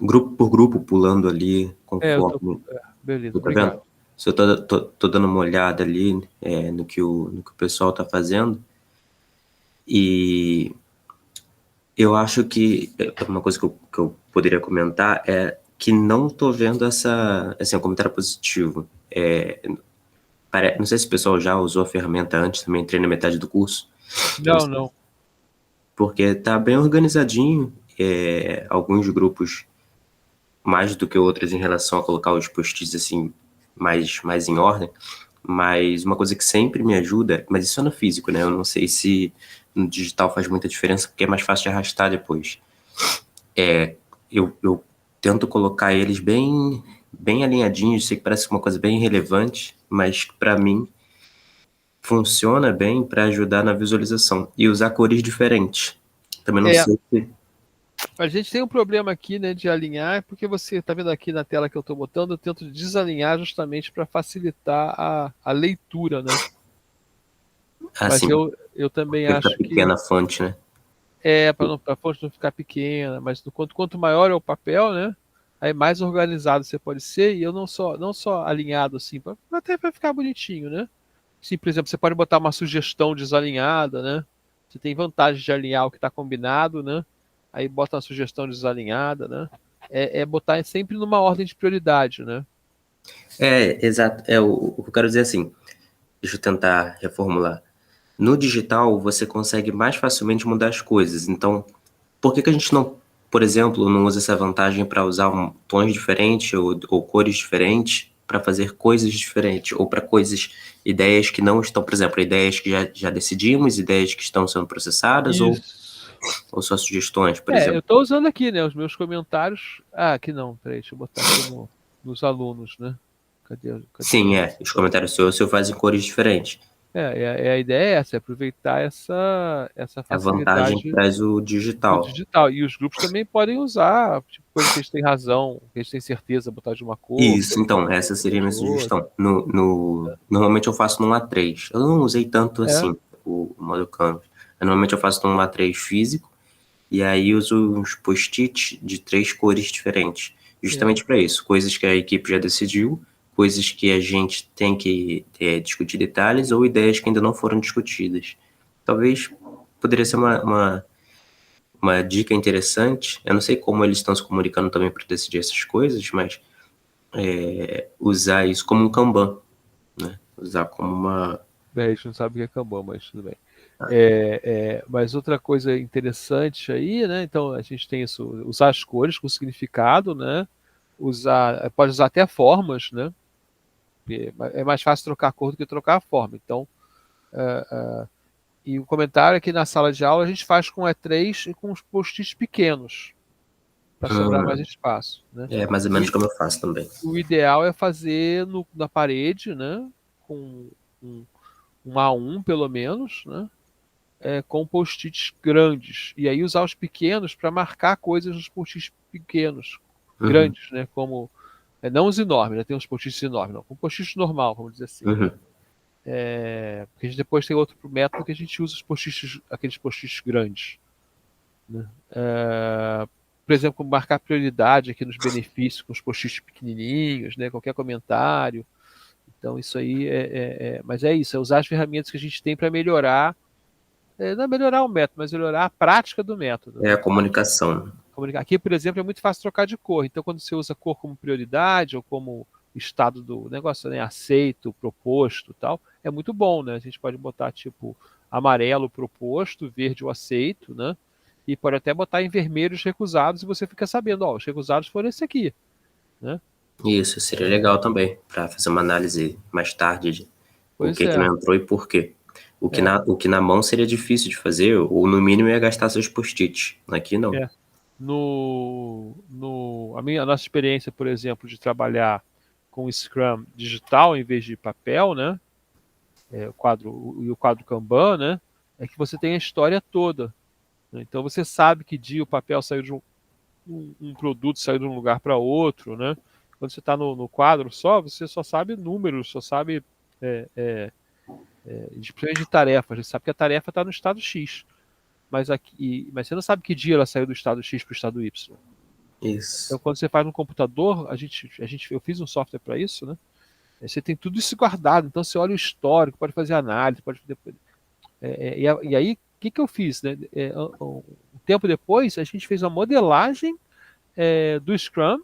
grupo por grupo, pulando ali, Eu tô. conforme. Beleza, Tá vendo? obrigado. Se eu tô dando uma olhada ali no que o pessoal tá fazendo, e eu acho que uma coisa que eu poderia comentar é que não tô vendo assim, um comentário positivo. Não sei se o pessoal já usou a ferramenta antes, também entrei na metade do curso. Não. Porque tá bem organizadinho, alguns grupos mais do que outros em relação a colocar os post-its assim, mais em ordem, mas uma coisa que sempre me ajuda, mas isso é no físico, né? Eu não sei se no digital faz muita diferença, porque é mais fácil de arrastar depois. Eu tento colocar eles bem alinhadinhos, sei que parece uma coisa bem relevante, mas para mim funciona bem para ajudar na visualização e usar cores diferentes. Também não É, sei se a gente tem um problema aqui, né, de alinhar, porque você está vendo aqui na tela que eu estou botando, eu tento desalinhar justamente para facilitar a leitura, né? Mas assim, eu também porque fica acho que pequena a fonte, né? para a fonte não ficar pequena, mas quanto maior é o papel, né? Aí mais organizado você pode ser, e eu não só alinhado assim, até para ficar bonitinho, né? Sim, por exemplo, você pode botar uma sugestão desalinhada, né? Você tem vantagem de alinhar o que está combinado, né? Aí bota uma sugestão desalinhada, né? É botar sempre numa ordem de prioridade, né? Exato. O que eu quero dizer assim, deixa eu tentar reformular. No digital, você consegue mais facilmente mudar as coisas. Então, por que que a gente não, por exemplo, não usa essa vantagem para usar tons diferentes ou cores diferentes para fazer coisas diferentes? Ou para ideias que não estão, por exemplo, ideias que já decidimos, ideias que estão sendo processadas, Isso. ou só sugestões, por Eu exemplo. estou usando aqui, né? Os meus comentários. Ah, aqui não, peraí, deixa eu botar aqui nos alunos, né? Cadê? Sim, os comentários seus fazem cores diferentes. A ideia é essa, é aproveitar essa A vantagem que facilidade traz o do digital. digital. E os grupos também podem usar, tipo, coisa que eles têm razão, que eles têm certeza, botar de uma cor, Isso, coisa que então, não essa botar seria a de minha outra. sugestão. Normalmente eu faço num A3. Eu não usei tanto É, assim o modo Canvas. Normalmente eu faço num A3 físico e aí uso uns post-it de 3 cores diferentes. é. Justamente para isso. Coisas que a equipe já decidiu, coisas que a gente tem que discutir detalhes ou ideias que ainda não foram discutidas. Talvez poderia ser uma dica interessante. Eu não sei como eles estão se comunicando também para decidir essas coisas, mas usar isso como um Kanban, né? Usar como uma. A gente não sabe o que é Kanban, mas tudo bem. Mas outra coisa interessante aí, né? Então a gente tem isso, usar as cores com significado, né? Pode usar até formas, né? É mais fácil trocar a cor do que trocar a forma. Então, e o comentário é que na sala de aula a gente faz com E3 e com os post-its pequenos, para sobrar mais espaço, né? É mais ou menos E como eu faço também. o ideal é fazer na parede, né? Com um, um A1 pelo menos, né? Com post-its grandes. E aí usar os pequenos para marcar coisas nos post-its pequenos, Uhum, grandes, né? Como não os enormes, né? Tem uns post-its enormes, não. Com post-its normal, vamos dizer assim, né? uhum. Porque a gente depois tem outro método que a gente usa aqueles post-its grandes, né? Por exemplo, como marcar prioridade aqui nos benefícios com os post-its pequenininhos, né? Qualquer comentário. Então isso aí mas é isso, é usar as ferramentas que a gente tem para melhorar, não é melhorar o método, mas melhorar a prática do método, É a né? comunicação. Aqui, por exemplo, é muito fácil trocar de cor. Então, quando você usa cor como prioridade ou como estado do negócio, né, aceito, proposto, tal, é muito bom, né? A gente pode botar tipo amarelo proposto, verde o aceito, né? E pode até botar em vermelho os recusados e você fica sabendo, ó, os recusados foram esse aqui, né? Isso seria legal também, para fazer uma análise mais tarde de o Pois que que é. não entrou e por quê. É, O que na mão seria difícil de fazer, ou no mínimo ia gastar seus post-its. Aqui não. é. A nossa experiência, por exemplo, de trabalhar com Scrum digital em vez de papel, né? O quadro Kanban, né? É que você tem a história toda, né? Então você sabe que dia o papel saiu um produto saiu de um lugar para outro, né? Quando você está no quadro só, você só sabe números, só sabe principalmente de tarefas. Você sabe que a tarefa está no estado X, mas você não sabe que dia ela saiu do estado X para o estado Y. Isso. Então, quando você faz no computador, eu fiz um software para isso, né? Você tem tudo isso guardado. Então, você olha o histórico, pode fazer análise, pode fazer. E aí, o que que eu fiz, né? Um tempo depois, a gente fez uma modelagem do Scrum,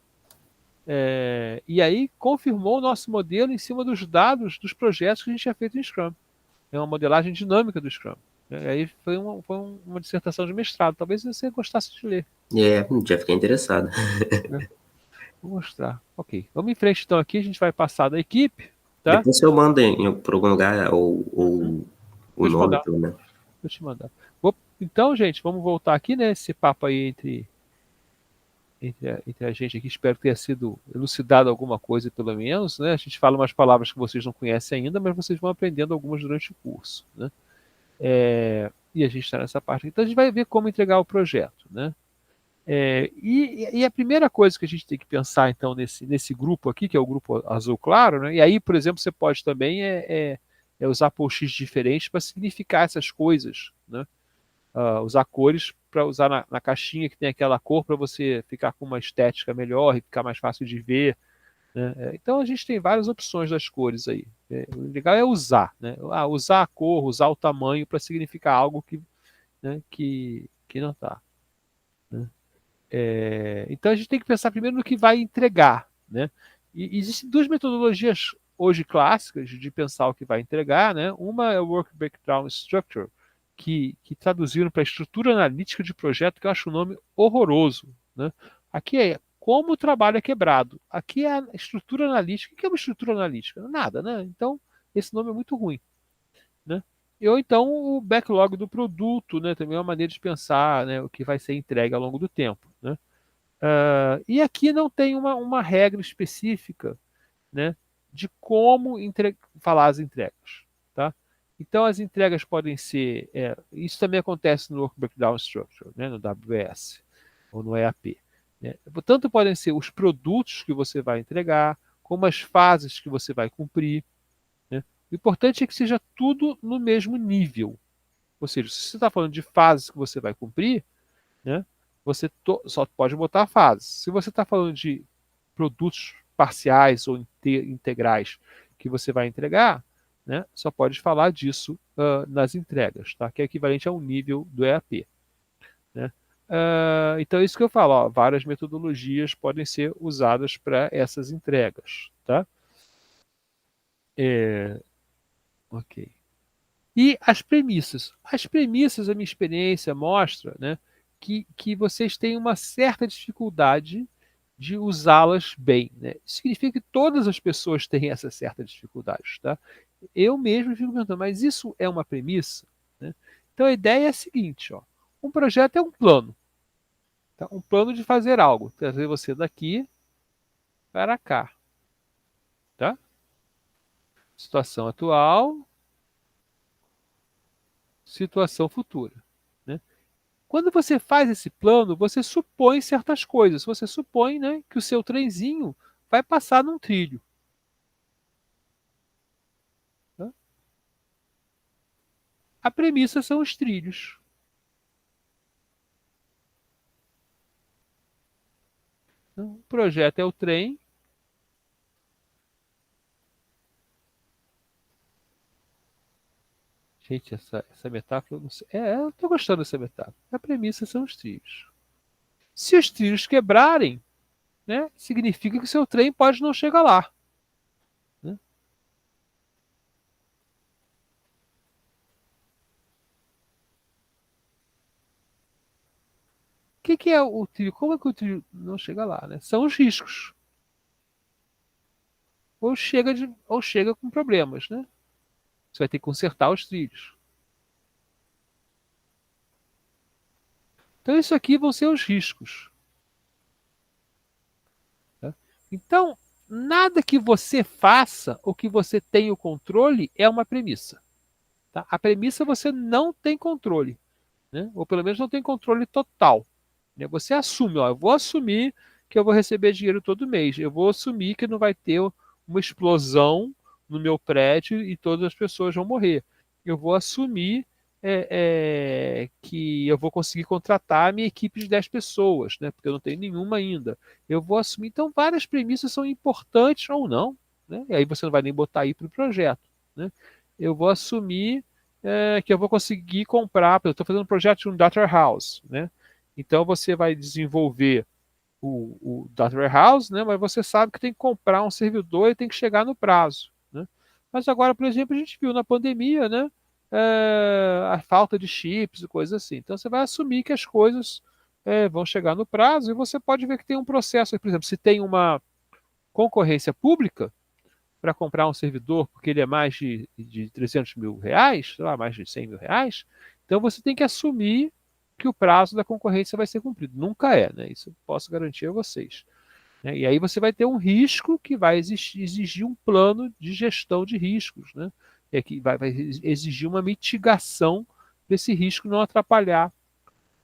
e aí confirmou o nosso modelo em cima dos dados dos projetos que a gente tinha feito em Scrum. É uma modelagem dinâmica do Scrum. Aí foi uma dissertação de mestrado. Talvez você gostasse de ler. Já fiquei interessado. Né? Vou mostrar. Ok. Vamos em frente então aqui. A gente vai passar da equipe. Tá? Depois eu mando por algum lugar ou o Vou te nome, mandar. pelo menos. Vou te mandar. Então, gente, vamos voltar aqui, né? Esse papo aí entre a gente aqui. Espero que tenha sido elucidado alguma coisa, pelo menos. Né? A gente fala umas palavras que vocês não conhecem ainda, mas vocês vão aprendendo algumas durante o curso. Né? E a gente está nessa parte. Então, a gente vai ver como entregar o projeto. Né? E a primeira coisa que a gente tem que pensar, então, nesse grupo aqui, que é o grupo azul claro, né? E aí, por exemplo, você pode também usar post-its diferentes para significar essas coisas. Né? Usar cores para usar na caixinha que tem aquela cor para você ficar com uma estética melhor e ficar mais fácil de ver. Né? Então a gente tem várias opções das cores aí. O legal é usar, né? Usar a cor, usar o tamanho para significar algo né, que não está. Né? Então a gente tem que pensar primeiro no que vai entregar. Né? E existem duas metodologias hoje clássicas de pensar o que vai entregar. Né? Uma é o Work Breakdown Structure, que traduziram para estrutura analítica de projeto, que eu acho um nome horroroso. Né? Aqui é como o trabalho é quebrado. Aqui é a estrutura analítica. O que é uma estrutura analítica? Nada, né? Então, esse nome é muito ruim. Né? Ou então o backlog do produto, né? Também é uma maneira de pensar, né, o que vai ser entregue ao longo do tempo. Né? E aqui não tem uma regra específica, né, de como falar as entregas. Tá? Então, as entregas podem ser. Isso também acontece no Work Breakdown Structure, né, no WS ou no EAP. Né? Tanto podem ser os produtos que você vai entregar, como as fases que você vai cumprir. Né? O importante é que seja tudo no mesmo nível. Ou seja, se você está falando de fases que você vai cumprir, né, você só pode botar fases. Se você está falando de produtos parciais ou integrais que você vai entregar, né, só pode falar disso nas entregas, tá? Que é equivalente a um nível do EAP. Né? Então é isso que eu falo, ó, várias metodologias podem ser usadas para essas entregas. Tá? Ok. E as premissas? As premissas, a minha experiência mostra, né, que vocês têm uma certa dificuldade de usá-las bem. Né? Isso significa que todas as pessoas têm essa certa dificuldade. Tá? Eu mesmo fico perguntando, mas isso é uma premissa? Né? Então a ideia é a seguinte: ó, um projeto é um plano. Tá? Um plano de fazer algo, trazer você daqui para cá. Tá? Situação atual, situação futura. Né? Quando você faz esse plano, você supõe certas coisas. Você supõe, né, que o seu trenzinho vai passar num trilho. Tá? A premissa são os trilhos. Então, o projeto é o trem. Gente, essa metáfora, eu não sei. Eu estou gostando dessa metáfora. A premissa são os trilhos. Se os trilhos quebrarem, né, significa que o seu trem pode não chegar lá. Né? O que é o trilho? Como é que o trilho não chega lá? Né? São os riscos. Ou chega com problemas. Né? Você vai ter que consertar os trilhos. Então, isso aqui vão ser os riscos. Tá? Então, nada que você faça ou que você tenha o controle é uma premissa. Tá? A premissa você não tem controle. Né? Ou pelo menos não tem controle total. Né? Você assume, ó, eu vou assumir que eu vou receber dinheiro todo mês. Eu vou assumir que não vai ter uma explosão no meu prédio e todas as pessoas vão morrer. Eu vou assumir que eu vou conseguir contratar a minha equipe de 10 pessoas, né? Porque eu não tenho nenhuma ainda. Eu vou assumir. Então, várias premissas são importantes ou não, né? E aí você não vai nem botar aí para o projeto, né? Eu vou assumir que eu vou conseguir comprar. Eu estou fazendo um projeto de um data warehouse, né? Então, você vai desenvolver o data warehouse, né? Mas você sabe que tem que comprar um servidor e tem que chegar no prazo, né? Mas agora, por exemplo, a gente viu na pandemia, né? A falta de chips e coisas assim. Então você vai assumir que as coisas vão chegar no prazo e você pode ver que tem um processo. Por exemplo, se tem uma concorrência pública para comprar um servidor porque ele é mais de 300 mil reais, sei lá, mais de 100 mil reais, então você tem que assumir que o prazo da concorrência vai ser cumprido. Nunca é, né? Isso eu posso garantir a vocês, né? E aí você vai ter um risco que vai exigir um plano de gestão de riscos, né? Que vai exigir uma mitigação desse risco não atrapalhar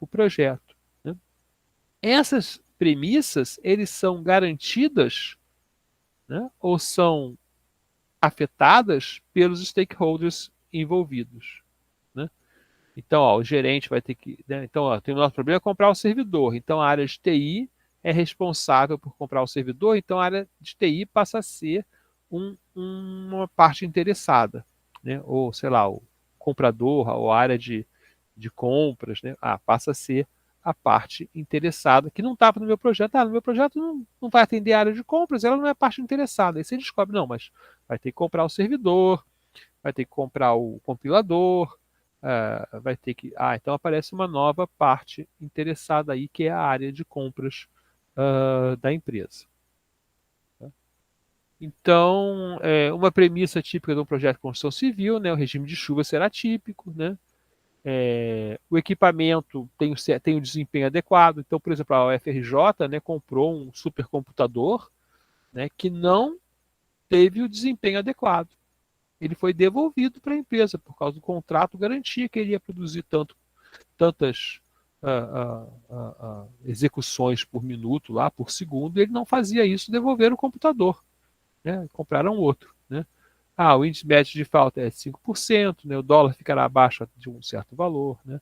o projeto, né? Essas premissas, eles são garantidas, né? Ou são afetadas pelos stakeholders envolvidos, né? Então, ó, o gerente vai ter que, né? Então, ó, tem o nosso problema é comprar o servidor. Então, a área de TI é responsável por comprar o servidor. Então, a área de TI passa a ser uma parte interessada, né? Ou, sei lá, o comprador, ou a área de compras, né? Passa a ser a parte interessada, que não estava no meu projeto. No meu projeto não vai atender a área de compras, ela não é a parte interessada. Aí você descobre, não, mas vai ter que comprar o servidor, vai ter que comprar o compilador, vai ter que. Então aparece uma nova parte interessada aí, que é a área de compras da empresa. Então, uma premissa típica de um projeto de construção civil, né, o regime de chuva será típico, né? O equipamento tem o desempenho adequado. Então, por exemplo, a UFRJ, né, comprou um supercomputador, né, que não teve o desempenho adequado. Ele foi devolvido para a empresa por causa do contrato, garantia que ele ia produzir tantas execuções por minuto, lá por segundo, e ele não fazia isso, devolveram o computador, né? Compraram outro, né? O índice médio de falta é 5%, né? O dólar ficará abaixo de um certo valor, né?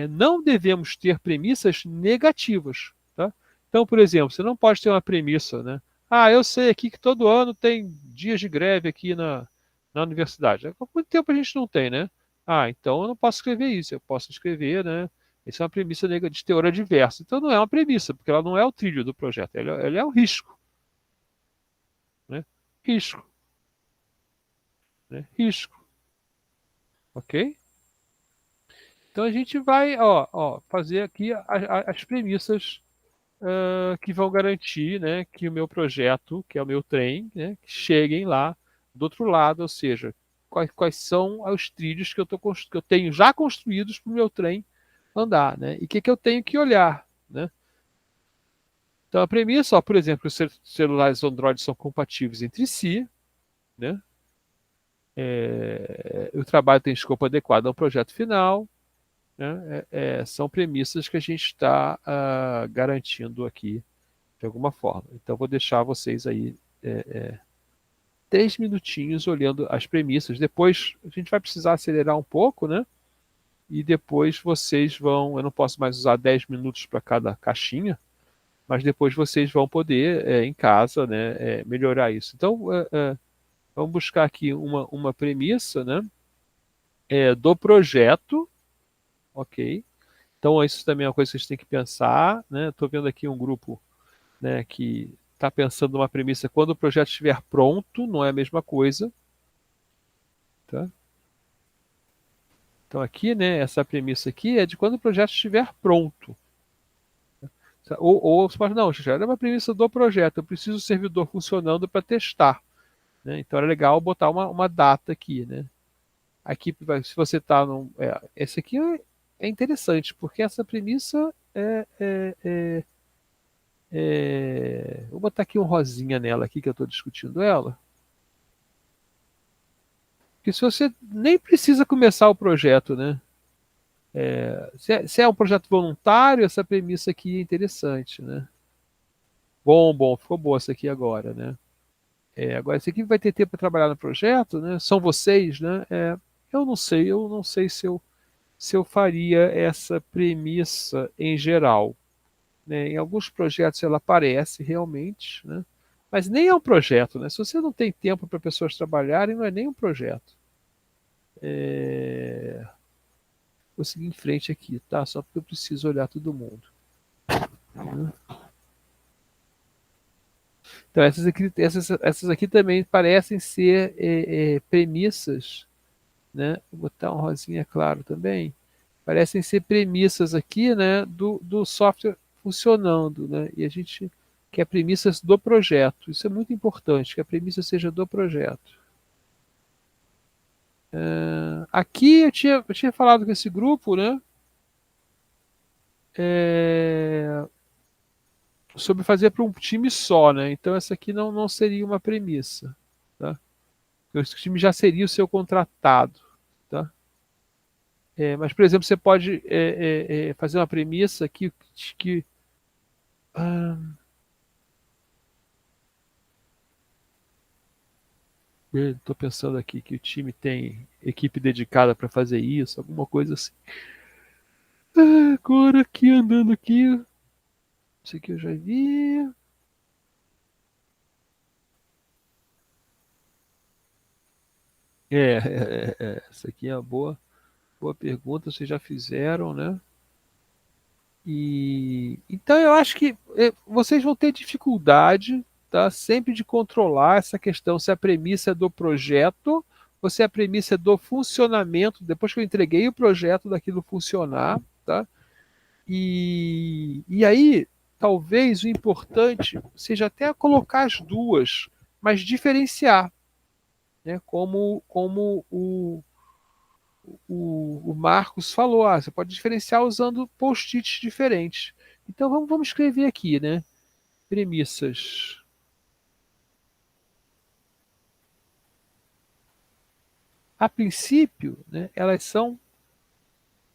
Não devemos ter premissas negativas, tá? Então, por exemplo, você não pode ter uma premissa, né? Eu sei aqui que todo ano tem dias de greve aqui na universidade. Há quanto tempo a gente não tem, né? Então eu não posso escrever isso. Eu posso escrever, né? Isso é uma premissa de teor adverso. Então não é uma premissa, porque ela não é o trilho do projeto. Ela é o risco, né? Risco, né? Risco, ok? Então a gente vai, fazer aqui as premissas que vão garantir, né, que o meu projeto, que é o meu trem, né, que cheguem lá do outro lado, ou seja, quais são os trilhos que eu tenho já construídos para o meu trem andar, né? E o que eu tenho que olhar, né? Então a premissa, por exemplo, os celulares Android são compatíveis entre si, né? O trabalho tem escopo adequado ao projeto final, né? São premissas que a gente está garantindo aqui de alguma forma. Então, vou deixar vocês aí 3 minutinhos olhando as premissas. Depois, a gente vai precisar acelerar um pouco, né? E depois vocês vão. Eu não posso mais usar 10 minutos para cada caixinha, mas depois vocês vão poder, em casa, né, melhorar isso. Então, vamos buscar aqui uma premissa, né? Do projeto, ok? Então, isso também é uma coisa que a gente tem que pensar, né? Estou vendo aqui um grupo, né, que está pensando numa premissa quando o projeto estiver pronto, não é a mesma coisa, tá? Então aqui, né, essa premissa aqui é de quando o projeto estiver pronto. Ou você pode, não, já era uma premissa do projeto, eu preciso do servidor funcionando para testar, né? Então era legal botar uma data aqui, né? Aqui, se você está num... esse aqui é interessante, porque essa premissa vou botar aqui um rosinha nela aqui, que eu estou discutindo ela. Porque se você nem precisa começar o projeto, né? Se é um projeto voluntário, essa premissa aqui é interessante, né? Bom, ficou boa essa aqui agora, né? Agora, esse aqui vai ter tempo para trabalhar no projeto, né? São vocês, né? eu não sei se eu faria essa premissa em geral, né? Em alguns projetos ela aparece realmente, né? Mas nem é um projeto, né? Se você não tem tempo para pessoas trabalharem, não é nem um projeto. Vou seguir em frente aqui, tá? Só porque eu preciso olhar todo mundo. Então, essas aqui também parecem ser premissas, né? Vou botar um rosinha claro também. Parecem ser premissas aqui, né, do software funcionando, né? E a gente quer premissas do projeto. Isso é muito importante, que a premissa seja do projeto. Aqui eu tinha falado com esse grupo, né? Sobre fazer para um time só, né? Então essa aqui não seria uma premissa, tá? Porque o time já seria o seu contratado, tá? Mas, por exemplo, você pode fazer uma premissa que estou pensando aqui que o time tem equipe dedicada para fazer isso, alguma coisa assim. Agora aqui andando aqui, isso aqui eu já vi. Essa aqui é uma boa pergunta, vocês já fizeram, né? E então eu acho que vocês vão ter dificuldade, tá? Sempre de controlar essa questão, se a premissa é do projeto ou se a premissa é do funcionamento, depois que eu entreguei o projeto daquilo funcionar, tá? E aí, talvez o importante seja até colocar as duas, mas diferenciar, né? Como o Marcos falou, você pode diferenciar usando post-its diferentes. Então vamos escrever aqui, né? Premissas. A princípio, né, elas são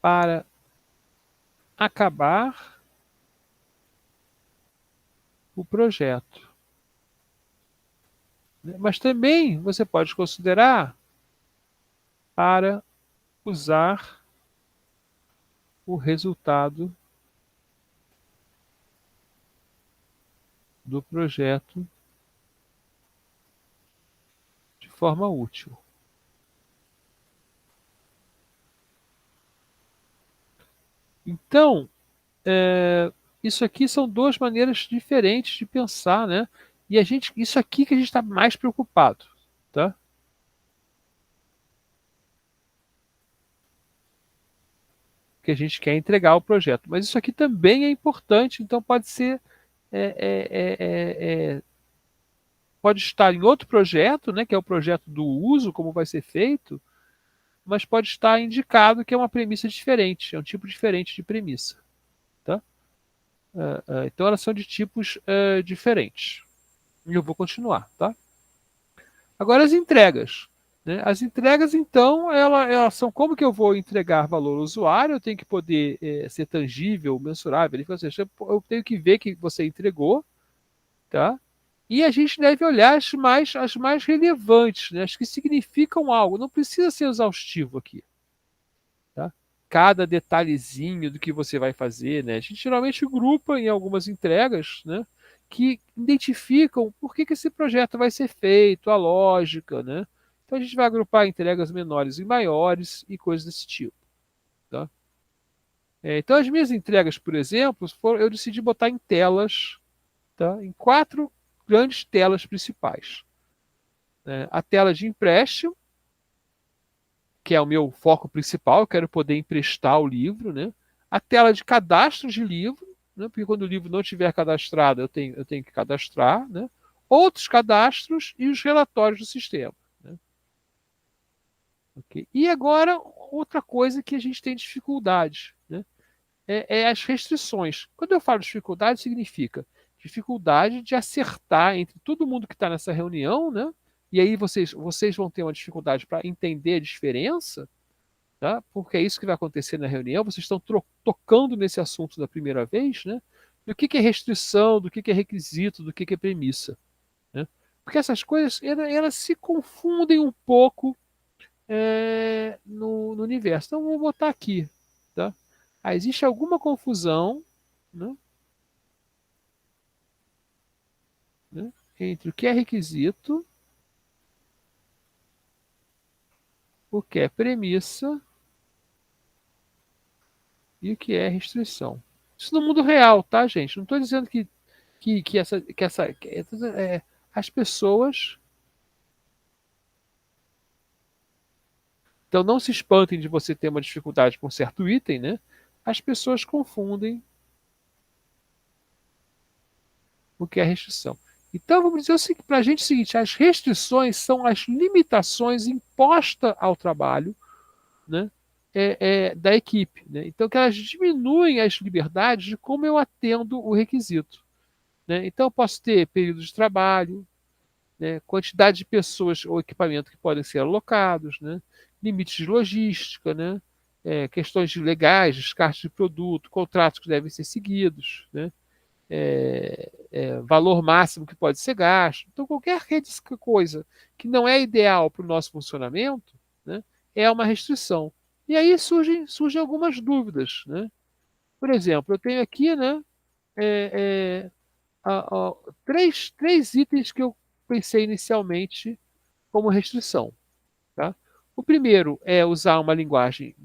para acabar o projeto, né? Mas também você pode considerar para usar o resultado do projeto de forma útil. Então, isso aqui são duas maneiras diferentes de pensar, né? E isso aqui que a gente está mais preocupado, tá? Que a gente quer entregar o projeto. Mas isso aqui também é importante, então pode ser é, é, é, é, pode estar em outro projeto, né? Que é o projeto do uso, como vai ser feito, mas pode estar indicado que é uma premissa diferente, é um tipo diferente de premissa, tá? Então elas são de tipos diferentes. E eu vou continuar, tá? Agora as entregas, né? As entregas, então, elas são como que eu vou entregar valor ao usuário, eu tenho que poder ser tangível, mensurável, ou seja, eu tenho que ver que você entregou, tá? E a gente deve olhar as mais relevantes, né? As que significam algo. Não precisa ser exaustivo aqui, tá? Cada detalhezinho do que você vai fazer, né? A gente geralmente grupa em algumas entregas, né? Que identificam por que esse projeto vai ser feito, a lógica, né? Então a gente vai agrupar entregas menores e maiores e coisas desse tipo, tá? Então as minhas entregas, por exemplo, eu decidi botar em telas, tá? Em 4 grandes telas principais, né? A tela de empréstimo, que é o meu foco principal, eu quero poder emprestar o livro, né? A tela de cadastro de livro, né? Porque quando o livro não estiver cadastrado, eu tenho que cadastrar, né? Outros cadastros e os relatórios do sistema, né? Okay? E agora, outra coisa que a gente tem dificuldade, né? É as restrições. Quando eu falo dificuldade, significa dificuldade de acertar entre todo mundo que está nessa reunião, né? E aí vocês vão ter uma dificuldade para entender a diferença, tá? Porque é isso que vai acontecer na reunião. Vocês estão tocando nesse assunto da primeira vez, né? Do que é restrição, do que é requisito, do que é premissa, né? Porque essas coisas elas se confundem um pouco no universo. Então, vou botar aqui. Tá? Existe alguma confusão, né, entre o que é requisito, o que é premissa e o que é restrição. Isso no mundo real, tá, gente? Não estou dizendo que as pessoas. Então não se espantem de você ter uma dificuldade com certo item, né? As pessoas confundem o que é restrição. Então vamos dizer para a gente o seguinte: as restrições são as limitações impostas ao trabalho, né, da equipe. Né? Então que elas diminuem as liberdades de como eu atendo o requisito. Né? Então eu posso ter período de trabalho, né, quantidade de pessoas ou equipamento que podem ser alocados, né, limites de logística, né, questões legais, descarte de produto, contratos que devem ser seguidos, né, valor máximo que pode ser gasto. Então, qualquer coisa que não é ideal para o nosso funcionamento, né, é uma restrição. E aí surgem algumas dúvidas. Né? Por exemplo, eu tenho aqui, né, é, é, três itens que eu pensei inicialmente como restrição. Tá? O primeiro é usar uma linguagem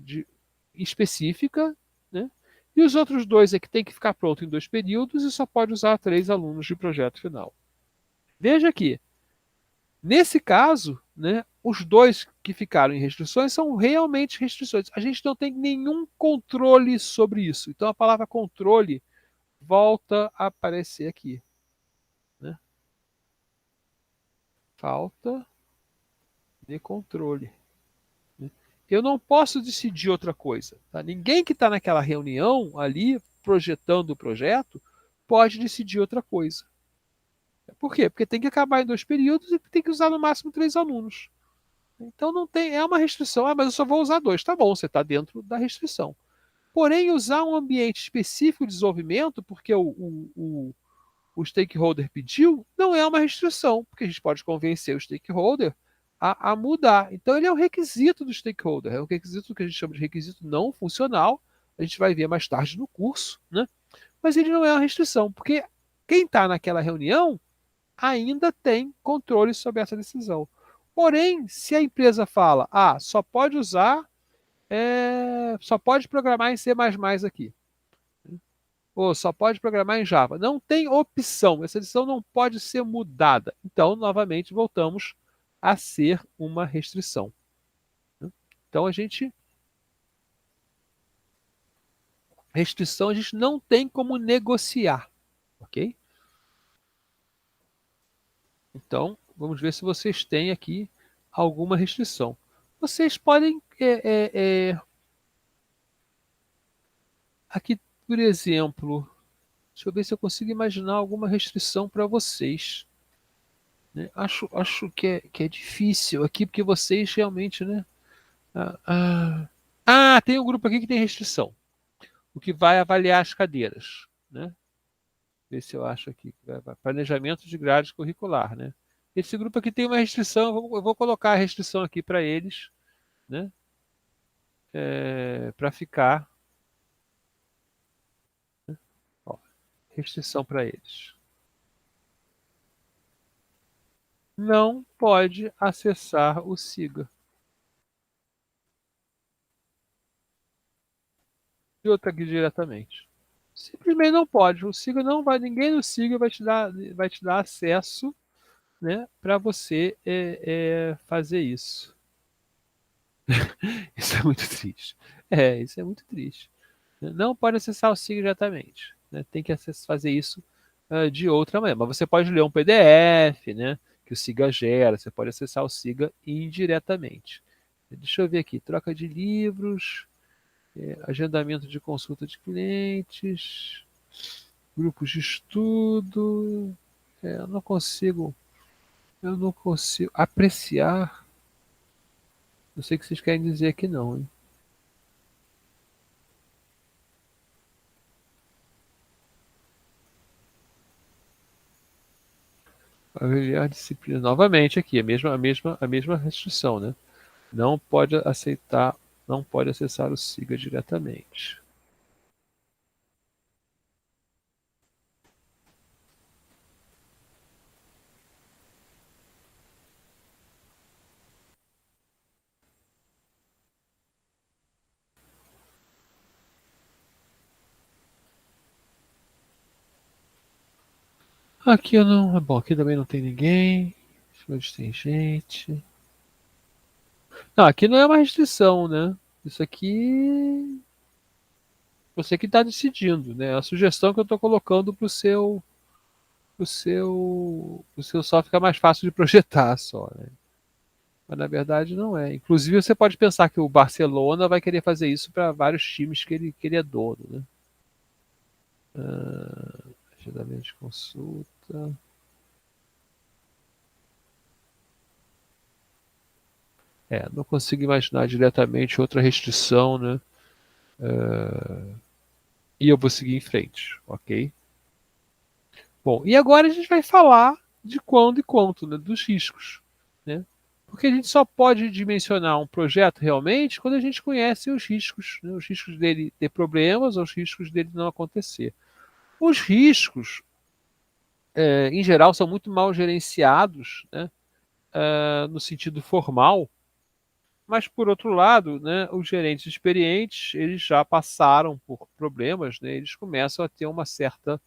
específica, né? E os outros dois é que tem que ficar pronto em 2 períodos e só pode usar 3 alunos de projeto final. Veja aqui, nesse caso, né, os dois que ficaram em restrições são realmente restrições. A gente não tem nenhum controle sobre isso. Então a palavra controle volta a aparecer aqui. Né? Falta de controle. Eu não posso decidir outra coisa. Tá? Ninguém que está naquela reunião ali, projetando o projeto, pode decidir outra coisa. Por quê? Porque tem que acabar em 2 períodos e tem que usar no máximo 3 alunos. Então não tem, é uma restrição. Mas eu só vou usar 2. Tá bom, você está dentro da restrição. Porém, usar um ambiente específico de desenvolvimento, porque o stakeholder pediu, não é uma restrição, porque a gente pode convencer o stakeholder a mudar. Então, ele é um requisito do stakeholder, é um requisito que a gente chama de requisito não funcional, a gente vai ver mais tarde no curso, né? Mas ele não é uma restrição, porque quem está naquela reunião ainda tem controle sobre essa decisão. Porém, se a empresa fala, só pode usar, só pode programar em C++ aqui, ou só pode programar em Java. Não tem opção. Essa decisão não pode ser mudada. Então, novamente, voltamos a ser uma restrição. Então, restrição a gente não tem como negociar. Ok? Então, vamos ver se vocês têm aqui alguma restrição. Vocês podem, aqui, por exemplo, deixa eu ver se eu consigo imaginar alguma restrição para vocês. Né? Acho que é difícil aqui, porque vocês realmente, né? Tem um grupo aqui que tem restrição. O que vai avaliar as cadeiras. Né? Ver se eu acho aqui. Planejamento de grade curricular. Né? Esse grupo aqui tem uma restrição, eu vou colocar a restrição aqui para eles. Né? Para ficar. Ó, restrição para eles. Não pode acessar o SIGA. E outra aqui diretamente. Simplesmente não pode. O SIGA não vai, ninguém no SIGA vai te dar acesso, né, para você fazer isso. Isso é muito triste. Isso é muito triste. Não pode acessar o SIGA diretamente. Né? Tem que fazer isso de outra maneira. Mas você pode ler um PDF, né, que o SIGA gera. Você pode acessar o SIGA indiretamente. Deixa eu ver aqui. Troca de livros. Agendamento de consulta de clientes, grupos de estudo. Eu não consigo apreciar. Não sei o que vocês querem dizer aqui não, hein? Avaliar disciplina. Novamente aqui, a mesma restrição, né? Não pode aceitar, não pode acessar o SIGA diretamente. Aqui eu não. Bom, aqui também não tem ninguém. Onde tem gente. Não, aqui não é uma restrição, né? Isso aqui. Você que está decidindo, né? A sugestão que eu estou colocando para o seu só ficar mais fácil de projetar só, né? Mas na verdade não é. Inclusive você pode pensar que o Barcelona vai querer fazer isso para vários times que ele é dono, né? Agendamento de consulta. Não consigo imaginar diretamente outra restrição, né? E eu vou seguir em frente, ok? Bom, e agora a gente vai falar de quando e quanto, né? Dos riscos, né? Porque a gente só pode dimensionar um projeto realmente quando a gente conhece os riscos, né? Os riscos dele ter problemas ou os riscos dele não acontecer. Os riscos, em geral, são muito mal gerenciados, né? No sentido formal, mas por outro lado, né, os gerentes experientes, eles já passaram por problemas, né? Eles começam a ter uma certa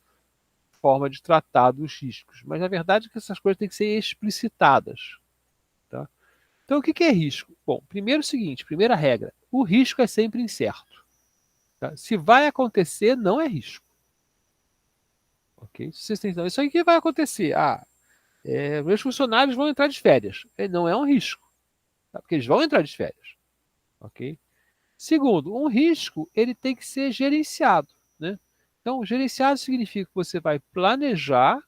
forma de tratar dos riscos. Mas a verdade é que essas coisas têm que ser explicitadas. Tá? Então, o que é risco? Bom, primeiro é o seguinte, primeira regra, o risco é sempre incerto. Tá? Se vai acontecer, não é risco. Ok? Vocês têm, isso aí que vai acontecer. Meus funcionários vão entrar de férias. Não é um risco, tá? Porque eles vão entrar de férias. Ok? Segundo, um risco ele tem que ser gerenciado. Né? Então, gerenciado significa que você vai planejar,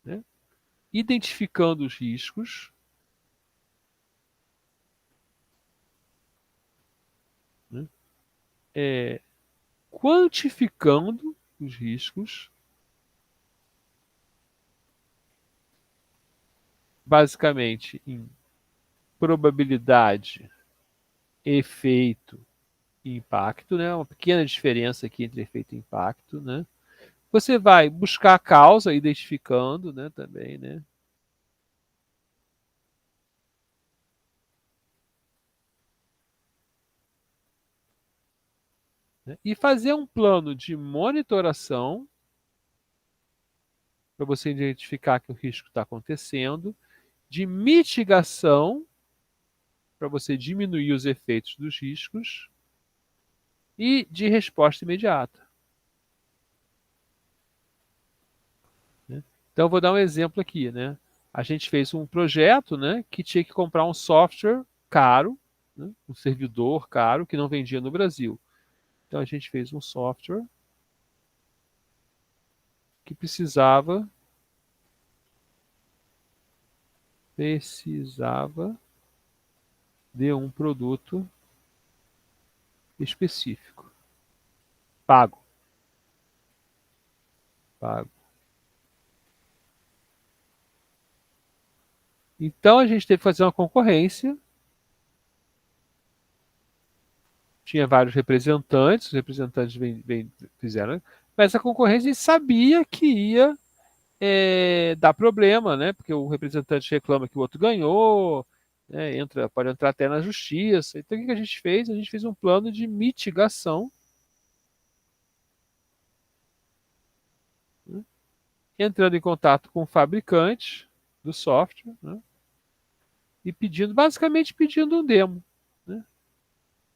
né, identificando os riscos, né, quantificando os riscos, basicamente em probabilidade, efeito e impacto, né? Uma pequena diferença aqui entre efeito e impacto, né? Você vai buscar a causa, identificando, né, também, né? E fazer um plano de monitoração para você identificar que o risco está acontecendo, de mitigação para você diminuir os efeitos dos riscos e de resposta imediata. Né? Então, eu vou dar um exemplo aqui, né? A gente fez um projeto, né, que tinha que comprar um software caro, né, um servidor caro que não vendia no Brasil. Então, a gente fez um software que precisava de um produto específico, pago, pago. Então, a gente teve que fazer uma concorrência. Tinha vários representantes, os representantes fizeram, mas a concorrência sabia que ia dar problema, né? Porque o representante reclama que o outro ganhou, né? Pode entrar até na justiça. Então, o que a gente fez? A gente fez um plano de mitigação, né? Entrando em contato com o fabricante do software, né? E basicamente pedindo um demo, né?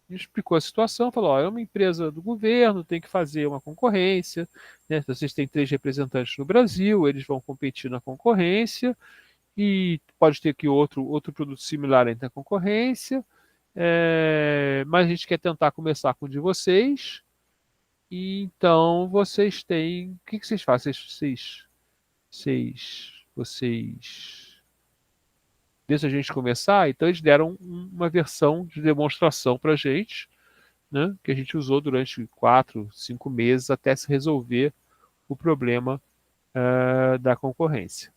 Explicou a situação, falou: ó, é uma empresa do governo, tem que fazer uma concorrência, né? Vocês têm 3 representantes no Brasil, eles vão competir na concorrência e pode ter que outro produto similar entre na concorrência, mas a gente quer tentar começar com o de vocês, e então vocês têm, o que vocês fazem? Vocês deixa a gente começar? Então eles deram uma versão de demonstração para a gente, né, que a gente usou durante 4, 5 meses até se resolver o problema da concorrência.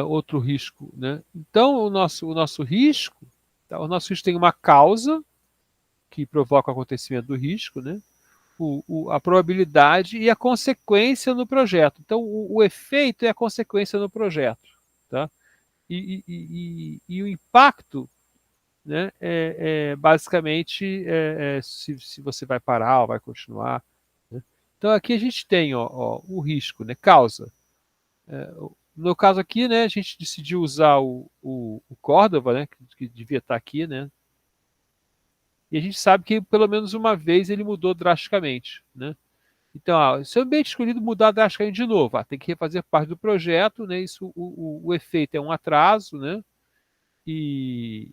outro risco, né? Então, o nosso risco, tá? O nosso risco tem uma causa que provoca o acontecimento do risco, né? A probabilidade e a consequência no projeto. Então, o efeito é a consequência no projeto, tá? E o impacto, né, basicamente se você vai parar ou vai continuar, né? Então, aqui a gente tem o risco, né, causa. No caso aqui, né, a gente decidiu usar o Córdoba, né, que devia estar aqui, né, e a gente sabe que pelo menos uma vez ele mudou drasticamente, né? Então, se o ambiente escolhido mudar drasticamente de novo, tem que refazer parte do projeto, né? Isso, o efeito é um atraso, né? E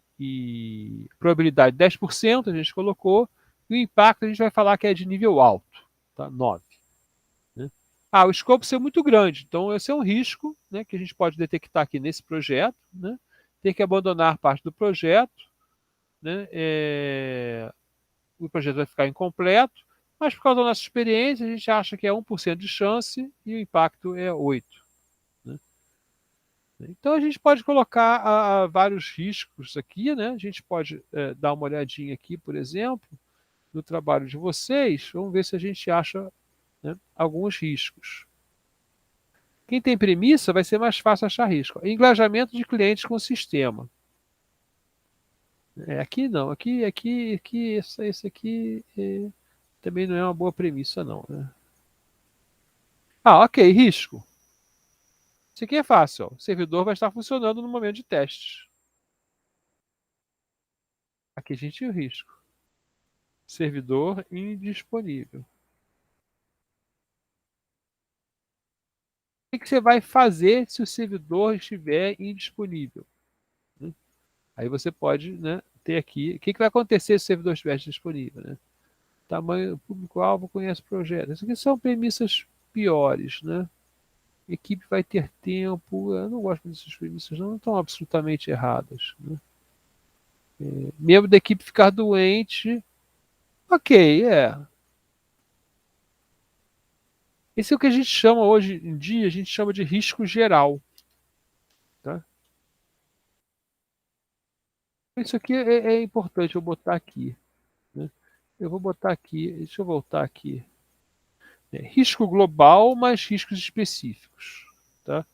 probabilidade 10% a gente colocou, e o impacto a gente vai falar que é de nível alto, tá? 9. Né? O escopo ser muito grande, então esse é um risco, né, que a gente pode detectar aqui nesse projeto, né? Ter que abandonar parte do projeto, né? O projeto vai ficar incompleto, mas por causa da nossa experiência, a gente acha que é 1% de chance e o impacto é 8%. Né? Então a gente pode colocar vários riscos aqui, né? A gente pode dar uma olhadinha aqui, por exemplo, no trabalho de vocês, vamos ver se a gente acha, né, alguns riscos. Quem tem premissa vai ser mais fácil achar risco. Engajamento de clientes com o sistema. Aqui não, aqui esse aqui também não é uma boa premissa não, né? Ok, risco. Isso aqui é fácil, ó. O servidor vai estar funcionando no momento de testes. Aqui a gente tem o risco. Servidor indisponível. O que você vai fazer se o servidor estiver indisponível? Né? Aí você pode, né, ter aqui. O que vai acontecer se o servidor estiver disponível? Né? Tamanho, público-alvo, conhece o projeto. Isso aqui são premissas piores, né? Equipe vai ter tempo. Eu não gosto dessas premissas, não estão absolutamente erradas. Né? Membro da equipe ficar doente. Ok, Esse é o que a gente chama hoje em dia, a gente chama de risco geral. Tá? Isso aqui é importante eu botar aqui. Né? Eu vou botar aqui, deixa eu voltar aqui. Risco global mais riscos específicos. Tá?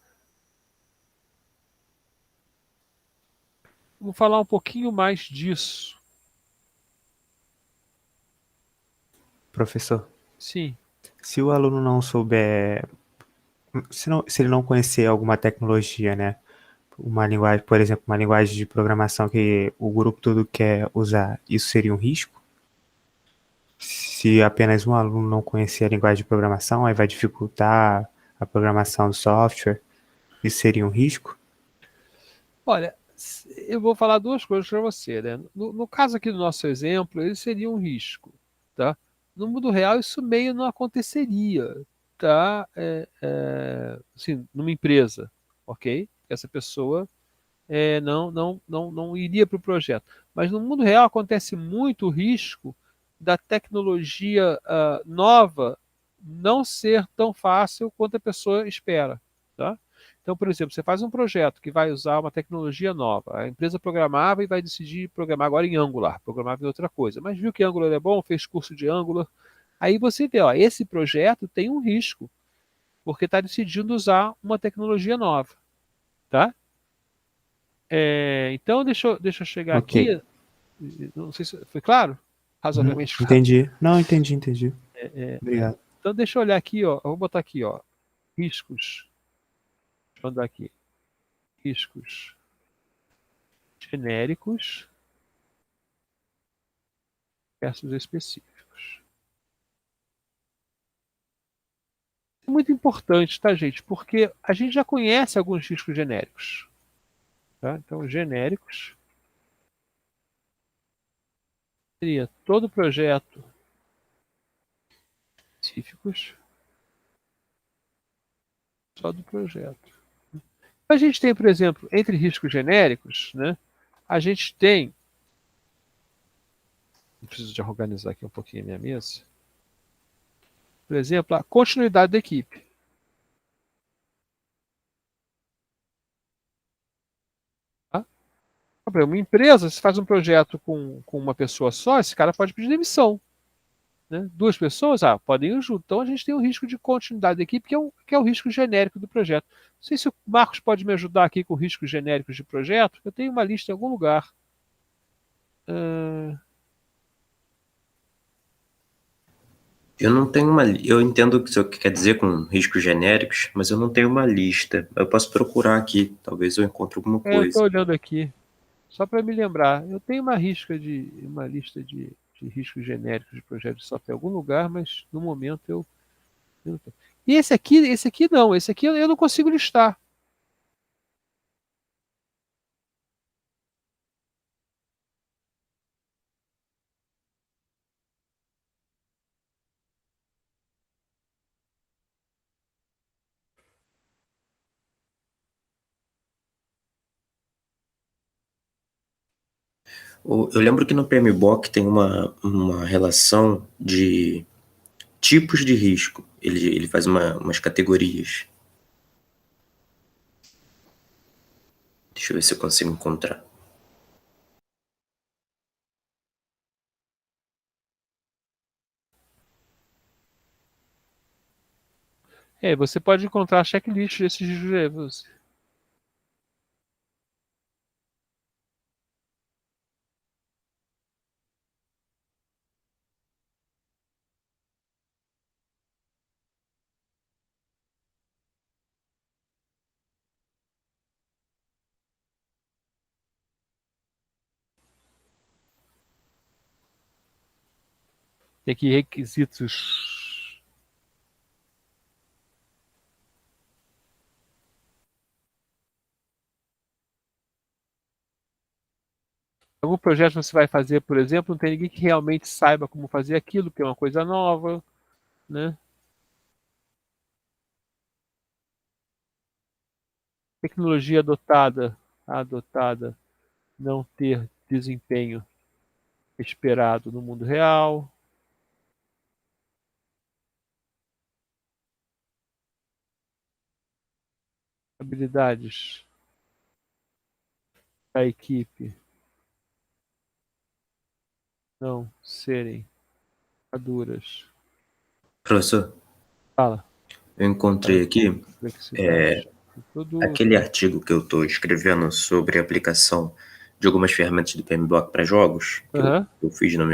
Vamos falar um pouquinho mais disso. Professor, Sim. se o aluno não souber, se ele não conhecer alguma tecnologia, né? Uma linguagem, por exemplo, uma linguagem de programação que o grupo todo quer usar, isso seria um risco? Se apenas um aluno não conhecer a linguagem de programação, aí vai dificultar a programação do software, isso seria um risco? Olha, eu vou falar duas coisas para você, né? No caso aqui do nosso exemplo, ele seria um risco, tá? No mundo real, isso meio não aconteceria, tá? Assim, numa empresa, ok? Essa pessoa não iria para o projeto. Mas no mundo real acontece muito o risco da tecnologia nova não ser tão fácil quanto a pessoa espera, tá? Então, por exemplo, você faz um projeto que vai usar uma tecnologia nova. A empresa programava e vai decidir programar agora em Angular, programava em outra coisa. Mas viu que Angular é bom, fez curso de Angular. Aí você vê, esse projeto tem um risco, porque está decidindo usar uma tecnologia nova, tá? Então, deixa eu chegar Ok. aqui. Não sei se foi claro? Razoavelmente claro. Entendi. Não, entendi. Obrigado. Então, deixa eu olhar aqui, ó. Eu vou botar aqui, ó. Riscos. Deixa eu andar aqui. Riscos genéricos versus específicos. É muito importante, tá, gente? Porque a gente já conhece alguns riscos genéricos. Tá? Então, genéricos seria todo projeto específicos só do projeto. A gente tem, por exemplo, entre riscos genéricos, né, a gente tem. Eu preciso de organizar aqui um pouquinho a minha mesa. Por exemplo, a continuidade da equipe. por exemplo, uma empresa, se faz um projeto com uma pessoa só, esse cara pode pedir demissão. Né? Duas pessoas, podem ir junto. Então a gente tem um risco de continuidade da equipe, que é o risco genérico do projeto. Não sei se o Marcos pode me ajudar aqui com riscos genéricos de projeto. Eu tenho uma lista em algum lugar. Eu não tenho uma. Eu entendo o que você quer dizer com riscos genéricos, mas eu não tenho uma lista. Eu posso procurar aqui, talvez eu encontre alguma Eu estou coisa. olhando aqui, só para me lembrar. Eu tenho uma lista de riscos genéricos de projeto de software em algum lugar, mas no momento eu não tenho. E esse aqui não, esse aqui eu não consigo listar. Eu lembro que no PMBOK tem uma relação de tipos de risco. Ele faz umas categorias. Deixa eu ver se eu consigo encontrar. Você pode encontrar checklist desses riscos. Tem aqui requisitos. Algum projeto você vai fazer, por exemplo, não tem ninguém que realmente saiba como fazer aquilo, que é uma coisa nova, né? Tecnologia adotada, não ter desempenho esperado no mundo real. Habilidades da equipe não serem maduras. Professor, Fala. eu encontrei aqui Complexidade do produto. aquele artigo que eu estou escrevendo sobre a aplicação de algumas ferramentas do PMBOK para jogos, que eu fiz no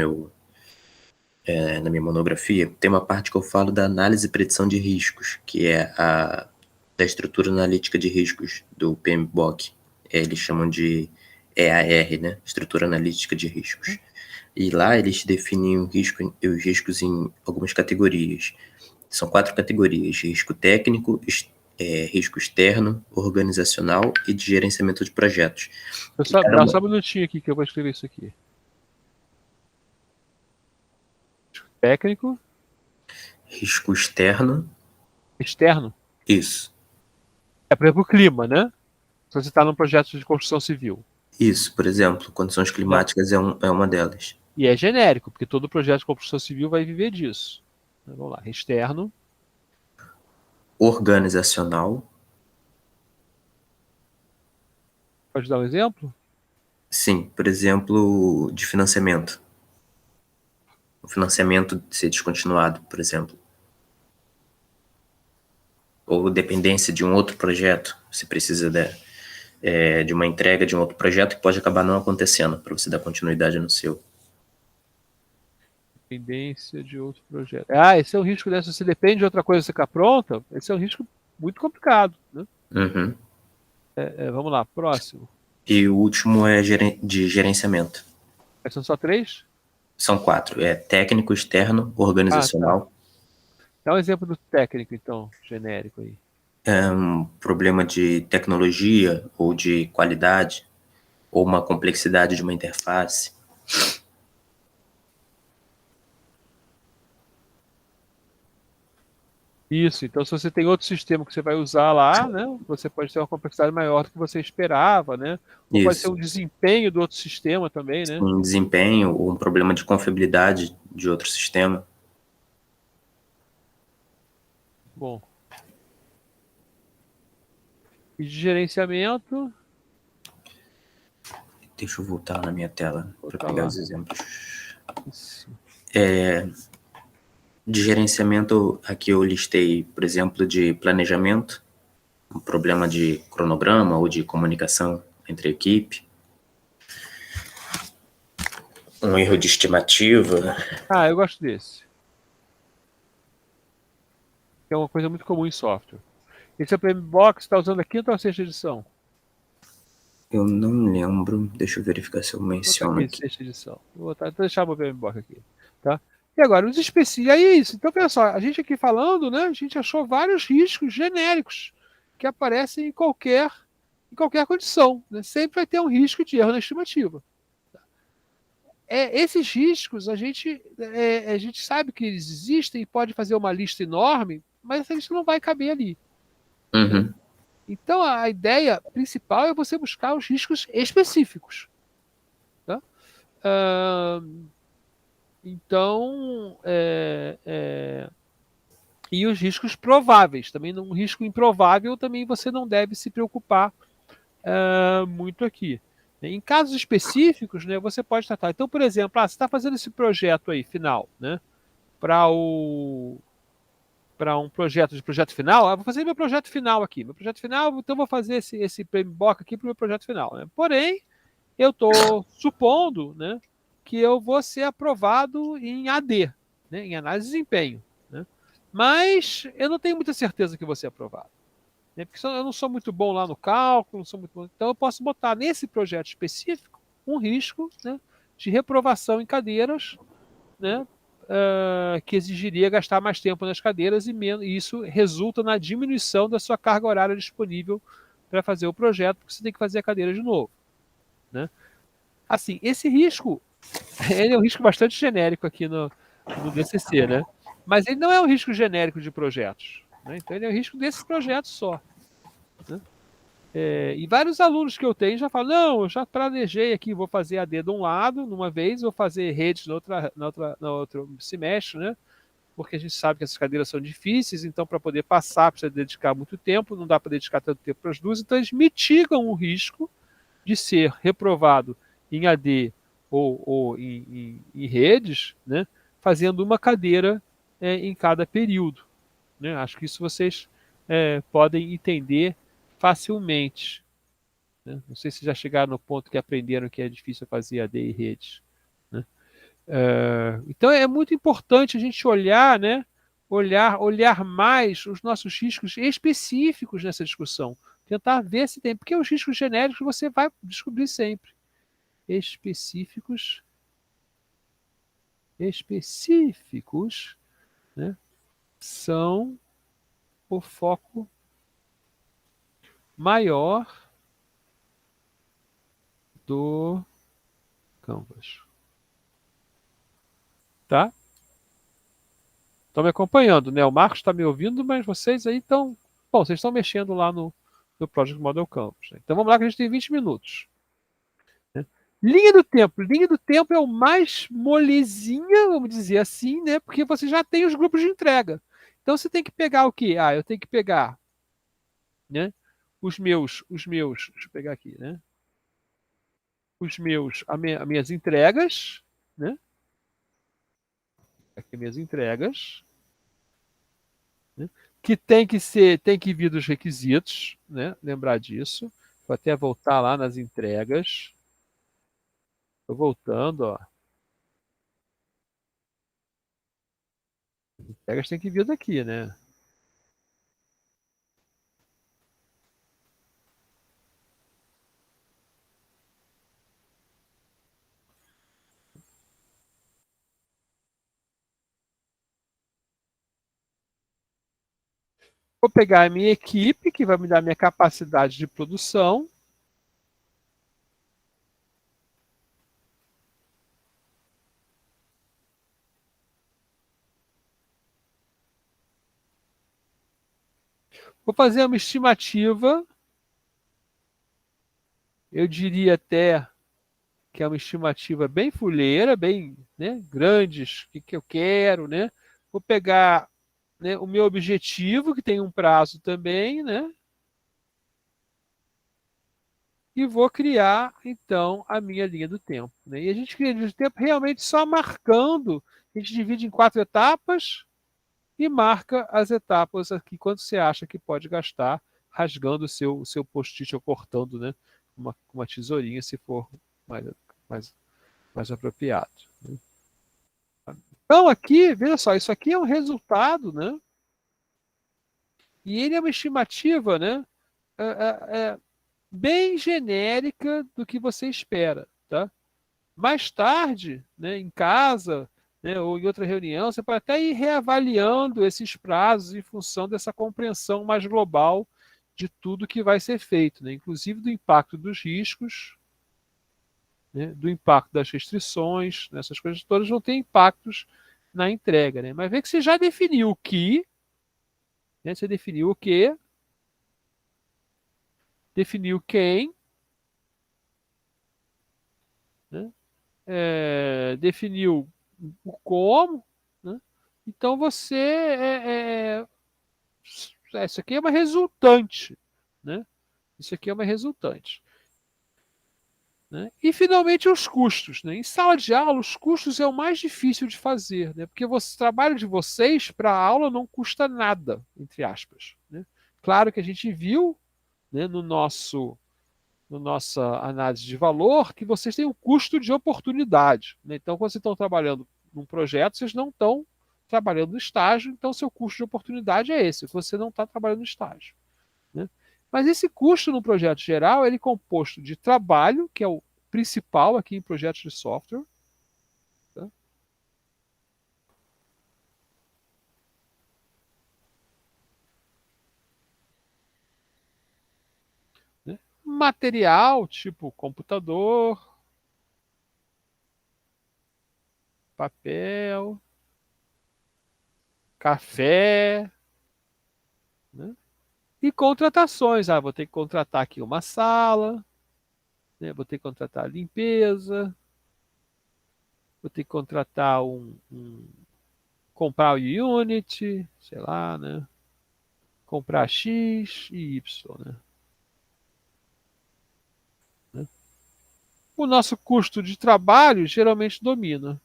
na minha monografia. Tem uma parte que eu falo da análise e predição de riscos, que é da estrutura analítica de riscos do PMBOK. Eles chamam de EAR, né? Estrutura analítica de riscos. E lá eles definem os riscos em algumas categorias. São 4 categorias: risco técnico, risco externo, organizacional e de gerenciamento de projetos. Dá só um minutinho aqui que eu vou escrever isso aqui. Técnico. Risco externo. Externo? Isso. Por exemplo, o clima, né? Se você está num projeto de construção civil. Isso, por exemplo, condições climáticas é uma delas. E é genérico, porque todo projeto de construção civil vai viver disso. Vamos lá, externo. Organizacional. Pode dar um exemplo? Sim, por exemplo, de financiamento. O financiamento ser descontinuado, por exemplo. Ou dependência de um outro projeto. Você precisa de uma entrega de um outro projeto que pode acabar não acontecendo, para você dar continuidade no seu. Dependência de outro projeto. Esse é um risco dessa. Se depende de outra coisa ficar pronta, esse é um risco muito complicado. Né? Uhum. Vamos lá, próximo. E o último é de gerenciamento. São só 3? São 4. É técnico, externo, organizacional. Tá. Dá um exemplo do técnico, então, genérico aí. É um problema de tecnologia ou de qualidade, ou uma complexidade de uma interface. Isso, então se você tem outro sistema que você vai usar lá, né, você pode ter uma complexidade maior do que você esperava, né? Ou pode ser um desempenho do outro sistema também, né? Um desempenho ou um problema de confiabilidade de outro sistema. Bom. E de gerenciamento? Deixa eu voltar na minha tela para Voltar pegar lá. os exemplos. Isso. De gerenciamento, aqui eu listei, por exemplo, de planejamento, um problema de cronograma ou de comunicação entre a equipe, um erro de estimativa. Ah, eu gosto desse. Que é uma coisa muito comum em software. Esse é o PMBOK, está usando a quinta ou a sexta edição? Eu não lembro, deixa eu verificar se eu Vou botar menciono aqui, aqui. sexta edição. Vou deixar o PMBOK aqui. Tá? E agora, os específicos. E aí é isso. Então, pessoal, a gente aqui falando, né? A gente achou vários riscos genéricos que aparecem em qualquer condição. Né? Sempre vai ter um risco de erro na estimativa. Esses riscos, a gente sabe que eles existem e pode fazer uma lista enorme, mas essa lista não vai caber ali. Uhum. Então, a ideia principal é você buscar os riscos específicos. Tá? Então, e os riscos prováveis. Também um risco improvável também você não deve se preocupar muito aqui. Em casos específicos, né, você pode tratar. Então, por exemplo, você está fazendo esse projeto aí, final, né, para um projeto final, vou fazer meu projeto final aqui. Meu projeto final, então vou fazer esse PMBOK aqui para o meu projeto final. Né? Porém, eu estou supondo, né, que eu vou ser aprovado em AD, né, em análise de desempenho. Né? Mas eu não tenho muita certeza que vou ser aprovado. Né, porque eu não sou muito bom lá no cálculo, não sou muito bom. Então eu posso botar nesse projeto específico um risco, né, de reprovação em cadeiras, né, que exigiria gastar mais tempo nas cadeiras e isso resulta na diminuição da sua carga horária disponível para fazer o projeto, porque você tem que fazer a cadeira de novo. Né? Assim, esse risco ele é um risco bastante genérico aqui no DCC, né? Mas ele não é um risco genérico de projetos. Né? Então ele é um risco desse projeto só. Né? E vários alunos que eu tenho já falam, não, eu já planejei aqui, vou fazer AD de um lado, numa vez, vou fazer redes no outro semestre, né? Porque a gente sabe que essas cadeiras são difíceis, então para poder passar precisa dedicar muito tempo, não dá para dedicar tanto tempo para as duas, então eles mitigam o risco de ser reprovado em AD ou em redes, né? Fazendo uma cadeira em cada período. Né? Acho que isso vocês podem entender facilmente. Né? Não sei se já chegaram no ponto que aprenderam que é difícil fazer AD e redes. Né? Então é muito importante a gente olhar, né? Olhar mais os nossos riscos específicos nessa discussão. Tentar ver se tem. Porque os riscos genéricos você vai descobrir sempre. Específicos, né? São o foco maior do Canvas. Tá? Estão me acompanhando, né? O Marcos está me ouvindo, mas vocês aí estão. Bom, vocês estão mexendo lá no Project Model Campus. Né? Então vamos lá que a gente tem 20 minutos. Né? Linha do tempo. Linha do tempo é o mais molezinha, vamos dizer assim, né? Porque você já tem os grupos de entrega. Então você tem que pegar o quê? Eu tenho que pegar, né? Os meus, deixa eu pegar aqui, né? As minhas entregas, né? Aqui minhas entregas, né? Que tem que vir dos requisitos, né? Lembrar disso. Vou até voltar lá nas entregas. Estou voltando, ó. As entregas tem que vir daqui, né? Vou pegar a minha equipe, que vai me dar minha capacidade de produção. Vou fazer uma estimativa. Eu diria até que é uma estimativa bem fuleira, bem, né, grandes, o que eu quero, né? Vou pegar, né, o meu objetivo, que tem um prazo também, né? e vou criar, então, a minha linha do tempo, né? E a gente cria a linha do tempo realmente só marcando. A gente divide em 4 etapas e marca as etapas aqui quando você acha que pode gastar, rasgando o seu post-it ou cortando, né? Uma tesourinha, se for mais, mais, mais apropriado. Né? Então, aqui, veja só, isso aqui é um resultado, né? E ele é uma estimativa, né? É, bem genérica do que você espera, tá? Mais tarde, né, em casa, né, ou em outra reunião, você pode até ir reavaliando esses prazos em função dessa compreensão mais global de tudo que vai ser feito, né, inclusive do impacto dos riscos, né, do impacto das restrições, né, essas coisas todas vão ter impactos na entrega. Né? Mas vê que você já definiu o que, né, você definiu o que, definiu quem, né? Definiu o como, né? Então você isso aqui é uma resultante, né? Isso aqui é uma resultante. Né? E finalmente os custos. Né? Em sala de aula, os custos é o mais difícil de fazer, né? Porque o trabalho de vocês para a aula não custa nada, entre aspas. Né? Claro que a gente viu, né, no nossa análise de valor, que vocês têm um custo de oportunidade. Né? Então, quando vocês estão trabalhando num projeto, vocês não estão trabalhando no estágio, então seu custo de oportunidade é esse, você não está trabalhando no estágio. Né? Mas esse custo no projeto geral, ele é composto de trabalho, que é o principal aqui em projetos de software, tá? Né? Material, tipo computador, papel, café, né? E contratações. Vou ter que contratar aqui uma sala, né? Vou ter que contratar limpeza, vou ter que contratar comprar o Unity, sei lá, né? Comprar X e Y, né? O nosso custo de trabalho geralmente domina.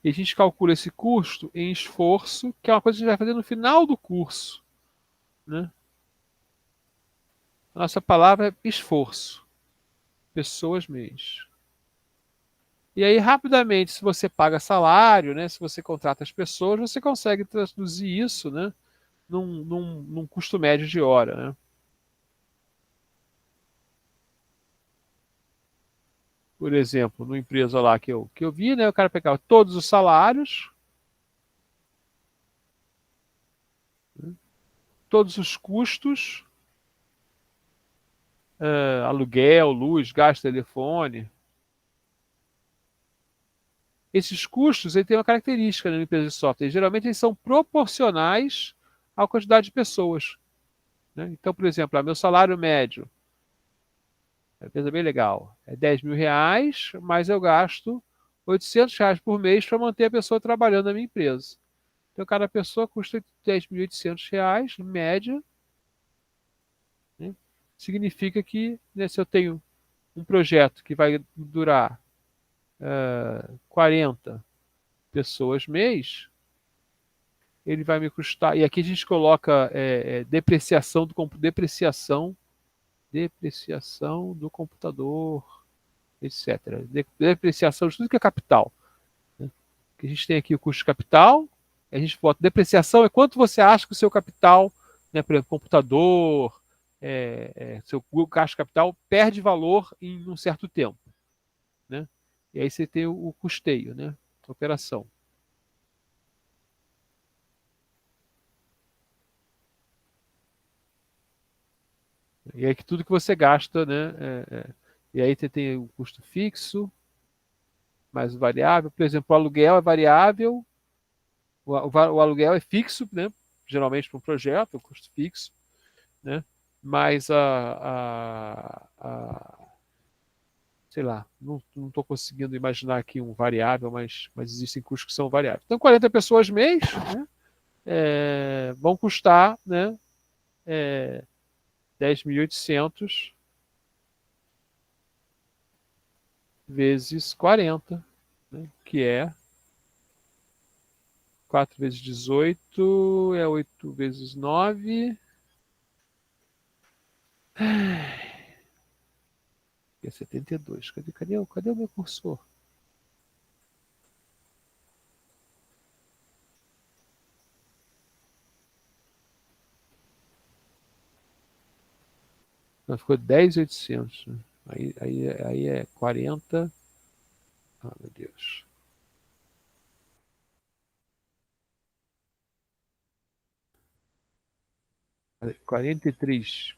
E a gente calcula esse custo em esforço, que é uma coisa que a gente vai fazer no final do curso. Né? A nossa palavra é esforço. Pessoas mês. E aí, rapidamente, se você paga salário, né, se você contrata as pessoas, você consegue traduzir isso, né, num custo médio de hora. Né? Por exemplo, numa empresa lá que eu vi, né, o cara pegava todos os salários, né, todos os custos, aluguel, luz, gás, telefone. Esses custos têm uma característica na empresa de software. Geralmente eles são proporcionais à quantidade de pessoas. Né? Então, por exemplo, meu salário médio, é uma coisa bem legal, é 10 mil reais, mas eu gasto 800 reais por mês para manter a pessoa trabalhando na minha empresa. Então, cada pessoa custa 10.800 reais, em média. Né? Significa que, né, se eu tenho um projeto que vai durar 40 pessoas mês, ele vai me custar. E aqui a gente coloca depreciação do computador, etc. Depreciação de tudo que é capital. Né? Que a gente tem aqui o custo de capital, a gente bota depreciação é quanto você acha que o seu capital, né, por exemplo, computador, seu caixa de capital perde valor em um certo tempo. Né? E aí você tem o custeio, né? A operação. E aí que tudo que você gasta, né? E aí você tem o custo fixo, mais o variável. Por exemplo, o aluguel é variável, o aluguel é fixo, né? Geralmente para um projeto, o custo fixo, né? Mas sei lá, não estou conseguindo imaginar aqui um variável, mas existem custos que são variáveis. Então, 40 pessoas mês, né, vão custar, né, 10.800 vezes 40, né? Que é 4 vezes 18, é 8 vezes 9. É 72. Cadê o meu cursor? Não, ficou 10.800. Né? Aí é 40. Ah, meu Deus. Cadê? 43.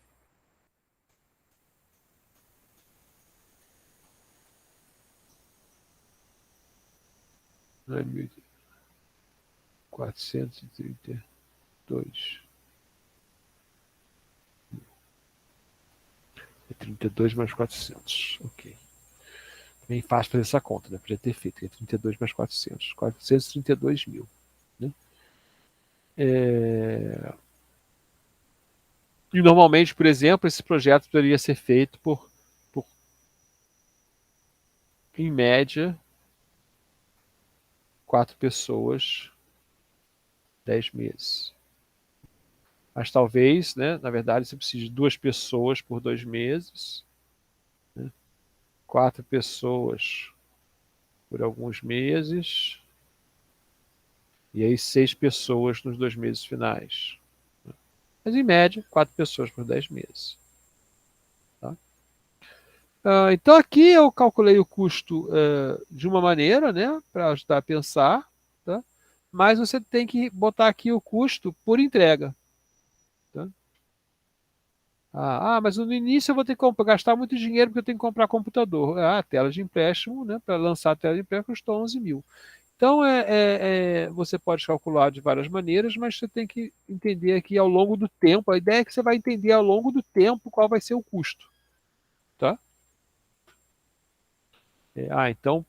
Não é 1.432. É 32 mais 400. Ok. Bem fácil fazer essa conta, né? Podia ter feito. É 32 mais 400. 432 mil. Né? E normalmente, por exemplo, esse projeto poderia ser feito por em média, 4 pessoas, 10 meses. Mas talvez, né, na verdade, você precise de 2 pessoas por 2 meses, né? 4 pessoas por alguns meses, e aí 6 pessoas nos 2 meses finais. Mas, em média, 4 pessoas por 10 meses. Tá? Então, aqui eu calculei o custo de uma maneira, né, para ajudar a pensar, tá? Mas você tem que botar aqui o custo por entrega. Tá? Mas no início eu vou ter que gastar muito dinheiro porque eu tenho que comprar computador. A tela de empréstimo, né, para lançar a tela de empréstimo custou 11 mil. Então, você pode calcular de várias maneiras, mas você tem que entender aqui ao longo do tempo. A ideia é que você vai entender ao longo do tempo qual vai ser o custo. Tá? Então,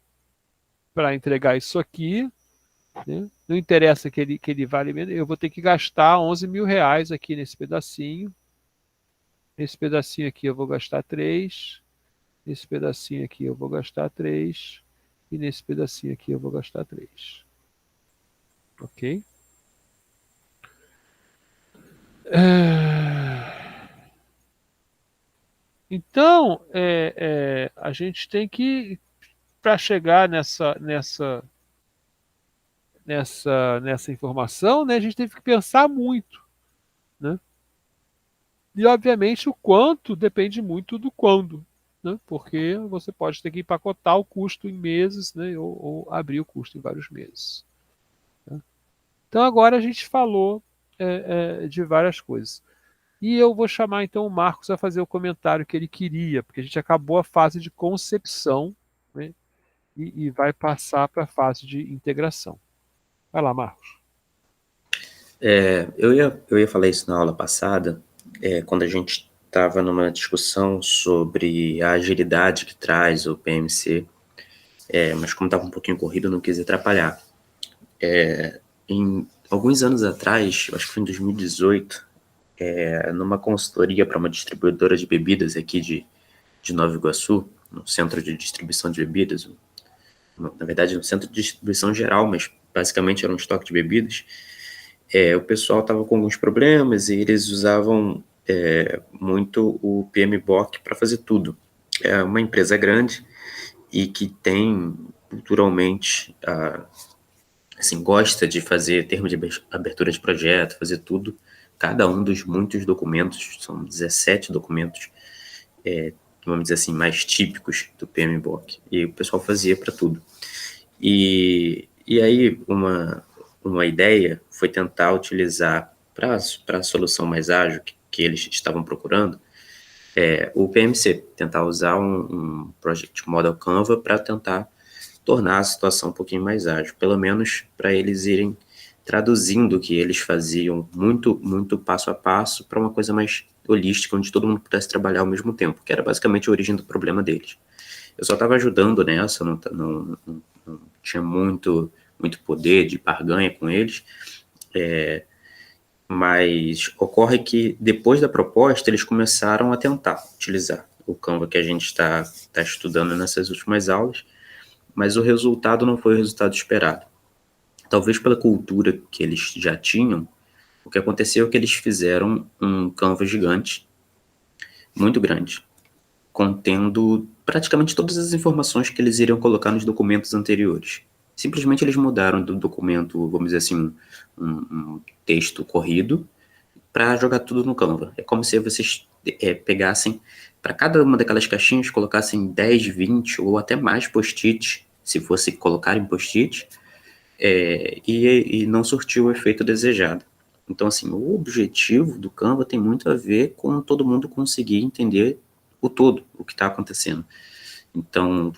para entregar isso aqui, né, não interessa que ele vale menos, eu vou ter que gastar 11 mil reais aqui nesse pedacinho. Nesse pedacinho aqui eu vou gastar 3. Nesse pedacinho aqui eu vou gastar 3. E nesse pedacinho aqui eu vou gastar 3. Ok? Então, a gente tem que, para chegar nessa informação, né, a gente teve que pensar muito. Né? E, obviamente, o quanto depende muito do quando. Né? Porque você pode ter que empacotar o custo em meses, né? ou abrir o custo em vários meses. Né? Então, agora a gente falou de várias coisas. E eu vou chamar então o Marcos a fazer o comentário que ele queria, porque a gente acabou a fase de concepção, né? E vai passar para a fase de integração. Vai lá, Marcos. Eu ia falar isso na aula passada, quando a gente estava numa discussão sobre a agilidade que traz o PMC, mas como estava um pouquinho corrido, eu não quis atrapalhar. Em alguns anos atrás, acho que foi em 2018, numa consultoria para uma distribuidora de bebidas aqui de Nova Iguaçu, no centro de distribuição de bebidas, na verdade no centro de distribuição geral, mas basicamente era um estoque de bebidas. O pessoal estava com alguns problemas e eles usavam muito o PMBOK para fazer tudo. É uma empresa grande e que tem culturalmente, assim, gosta de fazer termo de abertura de projeto, fazer tudo. Cada um dos muitos documentos, são 17 documentos, vamos dizer assim, mais típicos do PMBOK. E o pessoal fazia para tudo. E aí uma ideia foi tentar utilizar para a solução mais ágil que eles estavam procurando, o PMC, tentar usar um Project Model Canva para tentar tornar a situação um pouquinho mais ágil, pelo menos para eles irem traduzindo o que eles faziam muito, muito passo a passo para uma coisa mais holística, onde todo mundo pudesse trabalhar ao mesmo tempo, que era basicamente a origem do problema deles. Eu só estava ajudando nessa, não tinha muito poder de barganha com eles, Mas ocorre que, depois da proposta, eles começaram a tentar utilizar o Canva que a gente está estudando nessas últimas aulas, mas o resultado não foi o resultado esperado. Talvez pela cultura que eles já tinham, o que aconteceu é que eles fizeram um Canva gigante, muito grande, contendo praticamente todas as informações que eles iriam colocar nos documentos anteriores. Simplesmente eles mudaram do documento, vamos dizer assim, um texto corrido, para jogar tudo no Canva. É como se vocês pegassem, para cada uma daquelas caixinhas, colocassem 10, 20 ou até mais post-it, se fosse colocar em post-it, e não surtiu o efeito desejado. Então, assim, o objetivo do Canva tem muito a ver com todo mundo conseguir entender o todo, o que está acontecendo. Então,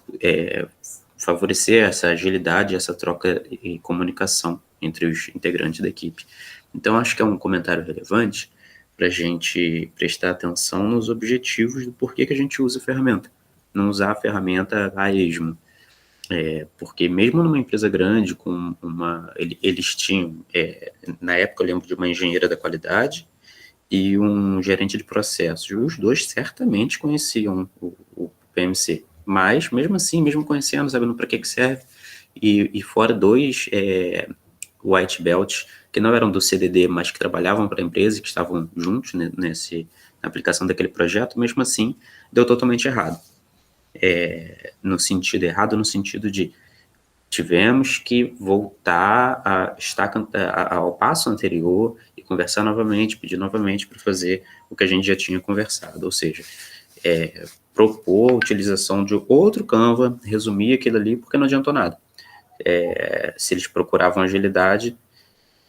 favorecer essa agilidade, essa troca e comunicação entre os integrantes da equipe. Então, acho que é um comentário relevante para a gente prestar atenção nos objetivos do porquê que a gente usa a ferramenta. Não usar a ferramenta a esmo. Porque mesmo numa empresa grande, eles tinham, na época eu lembro de uma engenheira da qualidade e um gerente de processos. Os dois certamente conheciam o PMC, mas mesmo assim, mesmo conhecendo, sabendo para que serve, e fora dois white belt, que não eram do CDD, mas que trabalhavam para a empresa e que estavam juntos na aplicação daquele projeto, mesmo assim, deu totalmente errado. No sentido de tivemos que voltar a estar ao passo anterior e conversar novamente, pedir novamente para fazer o que a gente já tinha conversado, ou seja, propor a utilização de outro Canva, resumir aquilo ali, porque não adiantou nada. Se eles procuravam agilidade,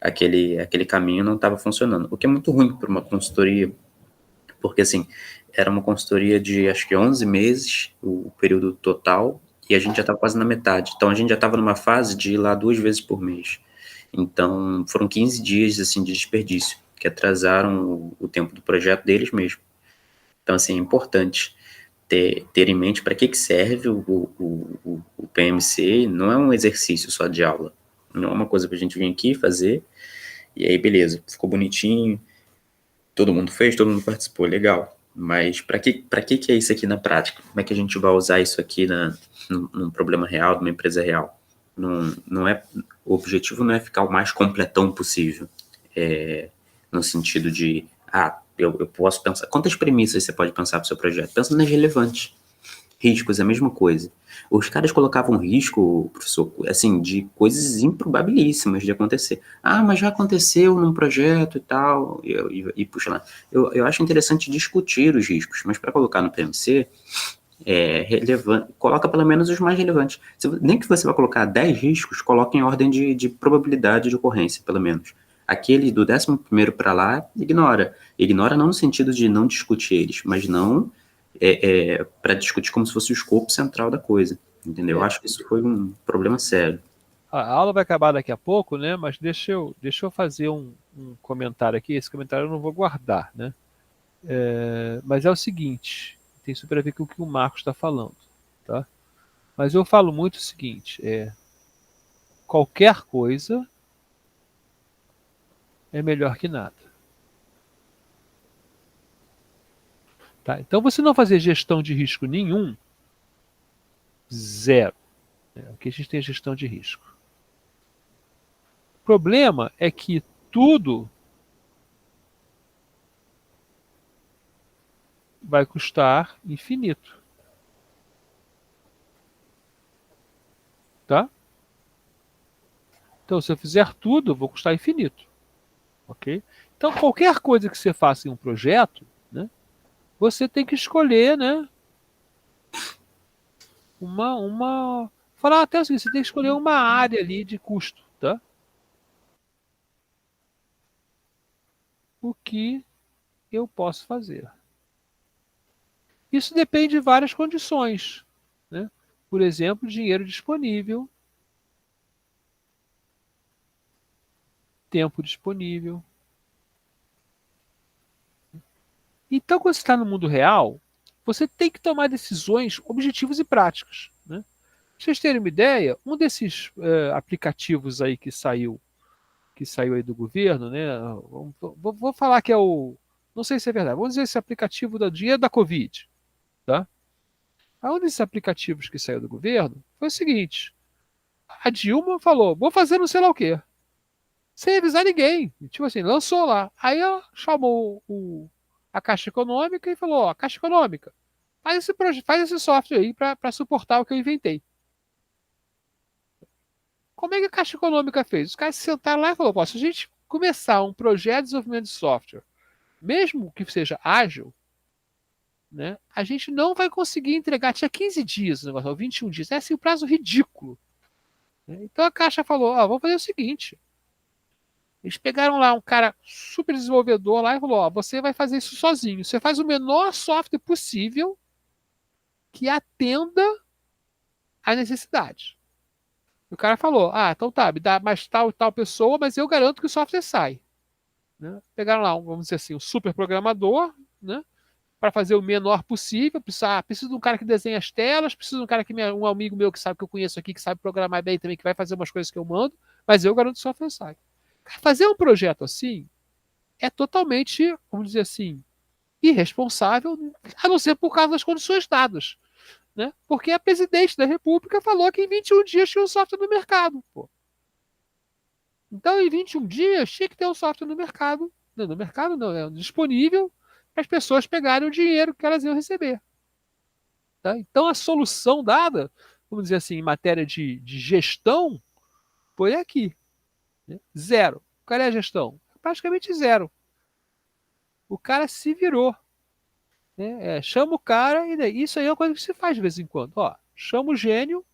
aquele caminho não estava funcionando, o que é muito ruim para uma consultoria, porque assim, era uma consultoria de acho que 11 meses, o período total, e a gente já estava quase na metade. Então, a gente já estava numa fase de ir lá 2 vezes por mês. Então, foram 15 dias assim, de desperdício, que atrasaram o tempo do projeto deles mesmo. Então, assim, é importante ter em mente para que serve o PMC. Não é um exercício só de aula. Não é uma coisa para a gente vir aqui fazer, e aí, beleza, ficou bonitinho, todo mundo fez, todo mundo participou, legal. Mas para que é isso aqui na prática? Como é que a gente vai usar isso aqui num problema real, numa empresa real? O objetivo não é ficar o mais completão possível, no sentido de, eu posso pensar, quantas premissas você pode pensar para o seu projeto? Pensa nas relevantes. Riscos, é a mesma coisa. Os caras colocavam risco, professor, assim, de coisas improbabilíssimas de acontecer. Mas já aconteceu num projeto e tal, e puxa lá. Eu acho interessante discutir os riscos, mas para colocar no PMC, relevante, coloca pelo menos os mais relevantes. Nem que você vai colocar 10 riscos, coloque em ordem de probabilidade de ocorrência, pelo menos. Aquele do 11º para lá, ignora. Ignora não no sentido de não discutir eles, mas não para discutir como se fosse o escopo central da coisa, entendeu? Eu acho que isso foi um problema sério. A aula vai acabar daqui a pouco, né? Mas deixa eu fazer um comentário aqui. Esse comentário eu não vou guardar, né? Mas é o seguinte, tem super a ver com o que o Marcos está falando, tá? Mas eu falo muito o seguinte, qualquer coisa é melhor que nada. Tá? Então, você não fazer gestão de risco nenhum, zero. Aqui a gente tem gestão de risco. O problema é que tudo vai custar infinito. Tá? Então, se eu fizer tudo, eu vou custar infinito. Ok? Então, qualquer coisa que você faça em um projeto, né, você tem que escolher, né, falar até assim, você tem que escolher uma área ali de custo, tá? O que eu posso fazer? Isso depende de várias condições, né? Por exemplo, dinheiro disponível, tempo disponível. Então, quando você está no mundo real, você tem que tomar decisões objetivas e práticas, né? Pra vocês terem uma ideia, um desses aplicativos aí que saiu que saiu aí do governo, né? Vou falar que é o. Não sei se é verdade. Vamos dizer esse aplicativo do dinheiro da Covid. Tá? Um desses aplicativos que saiu do governo foi o seguinte: a Dilma falou, vou fazer não sei lá o quê. Sem avisar ninguém. Tipo assim, lançou lá. Aí ela chamou a Caixa Econômica e falou: ó, Caixa Econômica, faz esse software aí para suportar o que eu inventei. Como é que a Caixa Econômica fez? Os caras se sentaram lá e falaram: se a gente começar um projeto de desenvolvimento de software, mesmo que seja ágil, né, a gente não vai conseguir entregar. Tinha 15 dias o negócio, 21 dias. É assim, um prazo ridículo. Então a Caixa falou: vamos fazer o seguinte. Eles pegaram lá um cara super desenvolvedor lá e falou: você vai fazer isso sozinho. Você faz o menor software possível que atenda à necessidade. O cara falou: então tá, me dá mais tal e tal pessoa, mas eu garanto que o software sai. Né? Pegaram lá, vamos dizer assim, um super programador, né? Para fazer o menor possível. Preciso de um cara que desenha as telas, preciso de um cara um amigo meu que sabe, que eu conheço aqui, que sabe programar bem também, que vai fazer umas coisas que eu mando, mas eu garanto que o software sai. Fazer um projeto assim é totalmente, vamos dizer assim, irresponsável, a não ser por causa das condições dadas. Né? Porque a presidente da República falou que em 21 dias tinha um software no mercado. Pô. Então, em 21 dias, tinha que ter um software no mercado. Não, no mercado não, disponível para as pessoas pegarem o dinheiro que elas iam receber. Tá? Então, a solução dada, vamos dizer assim, em matéria de gestão, foi aqui. Né? Zero. Qual é a gestão? Praticamente zero. O cara se virou. Né? Chama o cara e daí, isso aí é uma coisa que se faz de vez em quando. Chama o gênio,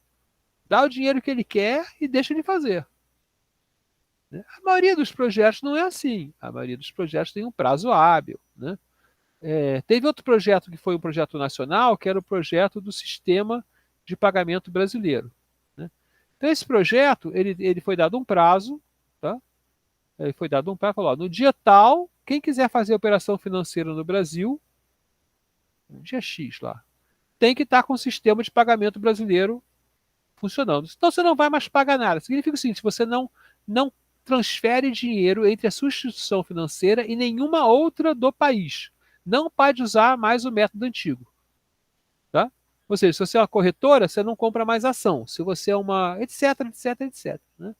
dá o dinheiro que ele quer e deixa ele fazer. Né? A maioria dos projetos não é assim. A maioria dos projetos tem um prazo hábil. Né? Teve outro projeto que foi um projeto nacional, que era o projeto do sistema de pagamento brasileiro. Né? Então, esse projeto, ele foi dado um prazo, tá? Ele foi dado um prazo, falou: no dia tal, quem quiser fazer operação financeira no Brasil, no dia X lá, tem que estar com o sistema de pagamento brasileiro funcionando. Então você não vai mais pagar nada. Significa o seguinte: você não transfere dinheiro entre a sua instituição financeira e nenhuma outra do país. Não pode usar mais o método antigo. Tá? Ou seja, se você é uma corretora, você não compra mais ação. Se você é uma. Etc, etc, etc. Né?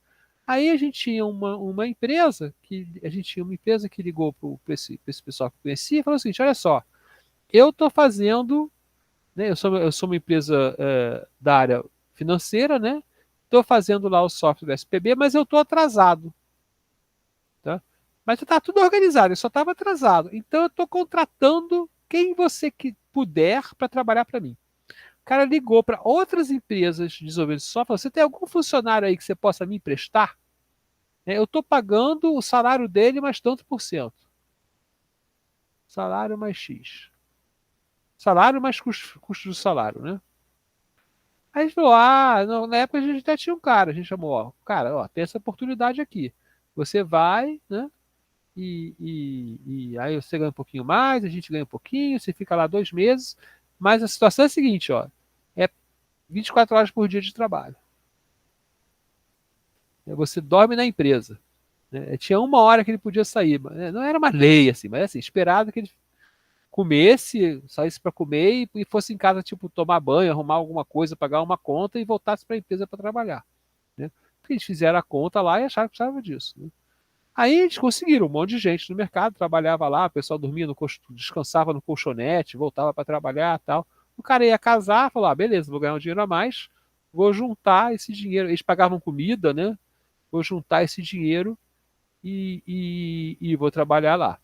Aí a gente tinha uma empresa que ligou para esse pessoal que eu conhecia e falou o seguinte: olha só, eu estou fazendo. Né, eu sou uma empresa da área financeira, né? Estou fazendo lá o software do SPB, mas eu estou atrasado. Tá? Mas está tudo organizado, eu só estava atrasado. Então eu estou contratando quem você que puder para trabalhar para mim. O cara ligou para outras empresas de desenvolvimento de software: você tem algum funcionário aí que você possa me emprestar? Eu estou pagando o salário dele mais tanto por cento. Salário mais X. Salário mais custo do salário, né? Aí a gente falou: na época a gente até tinha um cara, a gente chamou: cara, tem essa oportunidade aqui. Você vai, né? E aí você ganha um pouquinho mais, a gente ganha um pouquinho, você fica lá 2 meses, mas a situação é a seguinte: é 24 horas por dia de trabalho. Você dorme na empresa. Né? Tinha 1 hora que ele podia sair, mas não era uma lei assim, mas assim, esperado que ele comesse, saísse para comer e fosse em casa, tipo, tomar banho, arrumar alguma coisa, pagar uma conta e voltasse para a empresa para trabalhar. Né? Porque eles fizeram a conta lá e acharam que precisava disso. Né? Aí eles conseguiram, um monte de gente no mercado, trabalhava lá, o pessoal dormia descansava no colchonete, voltava para trabalhar e tal. O cara ia casar, falou: beleza, vou ganhar um dinheiro a mais, vou juntar esse dinheiro. Eles pagavam comida, né? Vou juntar esse dinheiro e vou trabalhar lá.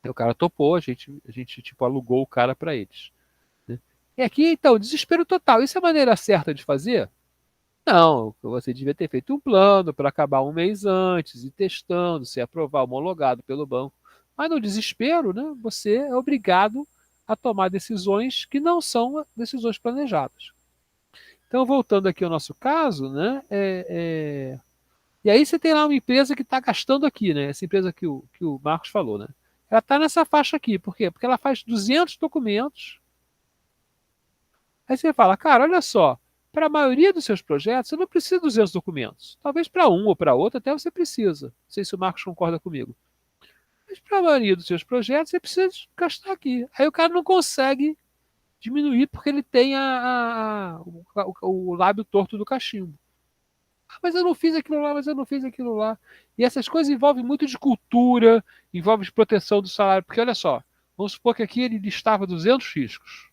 O cara topou, a gente tipo, alugou o cara para eles. Né? E aqui, então, desespero total. Isso é a maneira certa de fazer? Não, você devia ter feito um plano para acabar 1 mês antes, e testando, se aprovar, homologado pelo banco. Mas no desespero, né, você é obrigado a tomar decisões que não são decisões planejadas. Então, voltando aqui ao nosso caso, né, e aí você tem lá uma empresa que está gastando aqui, né, essa empresa que o Marcos falou, né, ela está nessa faixa aqui. Por quê? Porque ela faz 200 documentos. Aí você fala: cara, olha só, Para a maioria dos seus projetos, você não precisa de 200 documentos. Talvez para um ou para outro até você precisa. Não sei se o Marcos concorda comigo. Mas para a maioria dos seus projetos, você precisa gastar aqui. Aí o cara não consegue diminuir porque ele tem o lábio torto do cachimbo. Ah, mas eu não fiz aquilo lá, mas eu não fiz aquilo lá. E essas coisas envolvem muito de cultura, envolvem de proteção do salário. Porque olha só, vamos supor que aqui ele listava 200 riscos.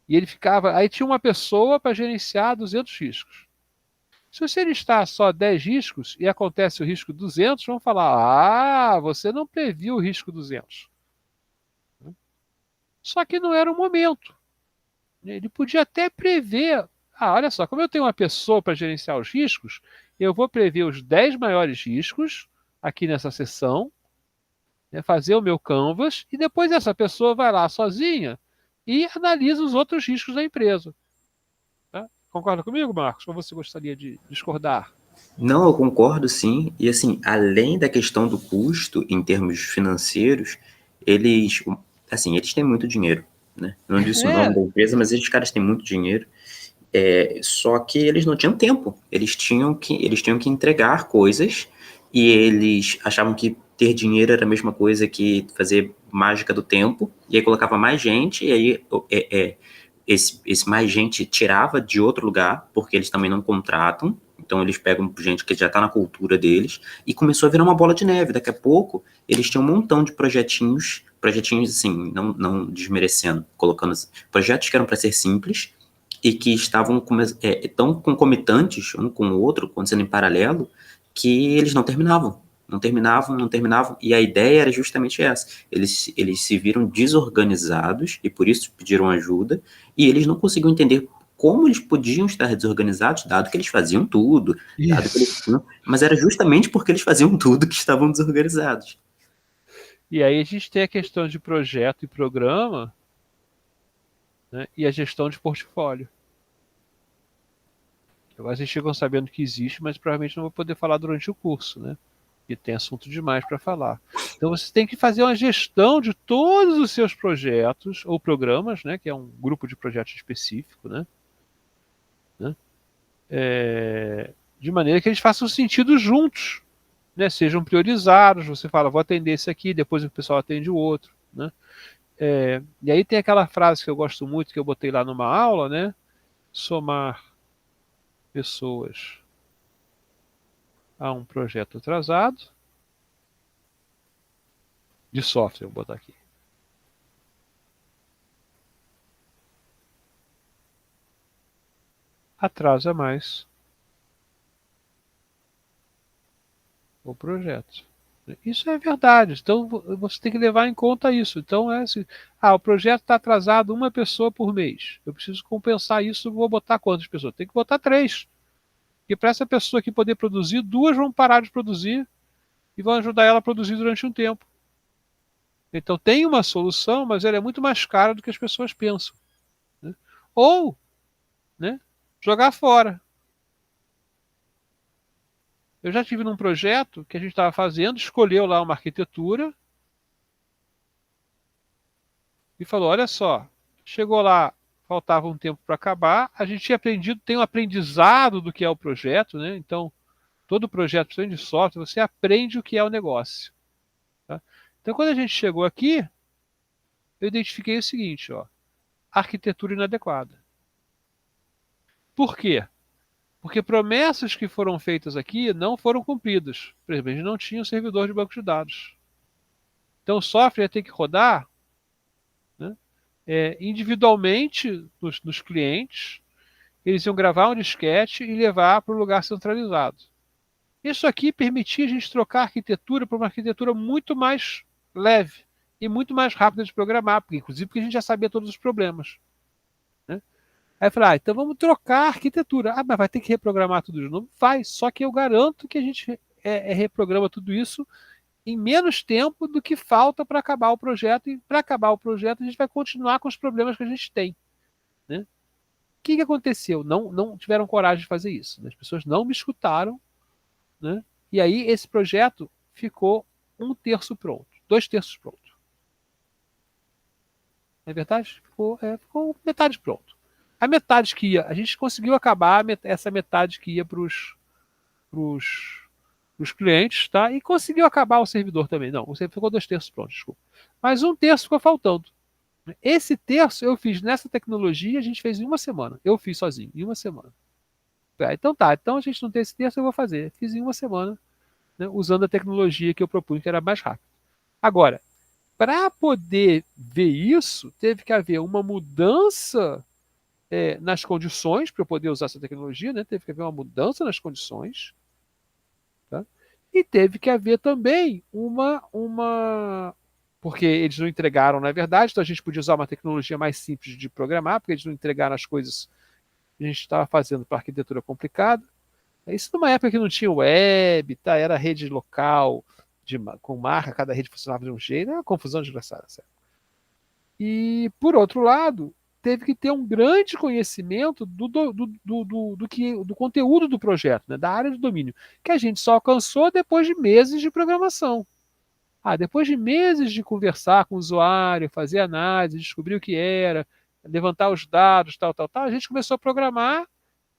E ele ficava. Aí tinha uma pessoa para gerenciar 200 riscos. Se você listar só 10 riscos e acontece o risco 200, vão falar: ah, você não previu o risco 200. Só que não era o momento. Ele podia até prever. Ah, olha só, como eu tenho uma pessoa para gerenciar os riscos, eu vou prever os 10 maiores riscos aqui nessa sessão, né, fazer o meu canvas, e depois essa pessoa vai lá sozinha e analisa os outros riscos da empresa. Tá? Concorda comigo, Marcos? Ou você gostaria de discordar? Não, eu concordo sim. E assim, além da questão do custo em termos financeiros, eles têm muito dinheiro, né? Eu não disse o nome da empresa, mas esses caras têm muito dinheiro. Só que eles não tinham tempo. Eles tinham que entregar coisas e eles achavam que ter dinheiro era a mesma coisa que fazer mágica do tempo. E aí colocava mais gente e aí esse mais gente tirava de outro lugar, porque eles também não contratam. Então eles pegam gente que já está na cultura deles e começou a virar uma bola de neve. Daqui a pouco eles tinham um montão de projetinhos assim, não desmerecendo, colocando projetos que eram para ser simples e que estavam tão concomitantes um com o outro, acontecendo em paralelo, que eles não terminavam. Não terminavam, e a ideia era justamente essa. Eles se viram desorganizados e por isso pediram ajuda, e eles não conseguiam entender como eles podiam estar desorganizados, dado que eles faziam tudo, mas era justamente porque eles faziam tudo que estavam desorganizados. E aí a gente tem a questão de projeto e programa, né, e a gestão de portfólio. Agora vocês chegam sabendo que existe, mas provavelmente não vou poder falar durante o curso, né? E tem assunto demais para falar. Então você tem que fazer uma gestão de todos os seus projetos ou programas, né? Que é um grupo de projetos específico, né? De maneira que eles façam sentido juntos, né? Sejam priorizados. Você fala, vou atender esse aqui, depois o pessoal atende o outro, né? E aí tem aquela frase que eu gosto muito, que eu botei lá numa aula, né? Somar pessoas a um projeto atrasado de software, vou botar aqui. Atrasa mais o projeto. Isso é verdade. Então você tem que levar em conta isso. Então é assim, o projeto está atrasado uma pessoa por mês. Eu preciso compensar isso, vou botar quantas pessoas? Tem que botar 3. Porque para essa pessoa aqui poder produzir, 2 vão parar de produzir e vão ajudar ela a produzir durante um tempo. Então tem uma solução, mas ela é muito mais cara do que as pessoas pensam. Né? Ou, né, jogar fora. Eu já tive num projeto que a gente estava fazendo, escolheu lá uma arquitetura e falou, olha só, chegou lá, faltava um tempo para acabar, a gente tinha aprendido, tem um aprendizado do que é o projeto, né? Então, todo projeto, principalmente de software, você aprende o que é o negócio. Tá? Então, quando a gente chegou aqui, eu identifiquei o seguinte, ó, arquitetura inadequada. Por quê? Porque promessas que foram feitas aqui não foram cumpridas. Por exemplo, a gente não tinha um servidor de banco de dados. Então o software tem que rodar, né, individualmente nos clientes. Eles iam gravar um disquete e levar para o lugar centralizado. Isso aqui permitia a gente trocar a arquitetura para uma arquitetura muito mais leve e muito mais rápida de programar, inclusive porque a gente já sabia todos os problemas. Né? Aí eu falei, então vamos trocar a arquitetura. Mas vai ter que reprogramar tudo de novo? Vai, só que eu garanto que a gente reprograma tudo isso em menos tempo do que falta para acabar o projeto. E para acabar o projeto, a gente vai continuar com os problemas que a gente tem. Né? O que aconteceu? Não tiveram coragem de fazer isso. Né? As pessoas não me escutaram. Né? E aí esse projeto ficou 1/3 pronto, 2/3 pronto. Na verdade, ficou metade pronto. A metade que ia, a gente conseguiu acabar essa metade que ia para os clientes, tá? E conseguiu acabar o servidor também. Não, o servidor ficou 2 terços pronto, desculpa. Mas 1 terço ficou faltando. Esse terço eu fiz nessa tecnologia, a gente fez em uma semana. Eu fiz sozinho, em uma semana. Então tá, então a gente não tem esse terço, eu vou fazer. Fiz em uma semana, né, usando a tecnologia que eu propunha, que era mais rápido. Agora, para poder ver isso, teve que haver uma mudança nas condições para eu poder usar essa tecnologia, né? Teve que haver uma mudança nas condições, tá? E teve que haver também porque eles não entregaram, na verdade, então a gente podia usar uma tecnologia mais simples de programar, porque eles não entregaram as coisas que a gente estava fazendo para arquitetura complicada. Isso numa época que não tinha web, tá? Era rede local, com marca, cada rede funcionava de um jeito, era uma confusão desgraçada, certo? E, por outro lado, teve que ter um grande conhecimento do conteúdo do projeto, né? Da área de domínio, que a gente só alcançou depois de meses de programação. Depois de meses de conversar com o usuário, fazer análise, descobrir o que era, levantar os dados, tal, tal, tal, a gente começou a programar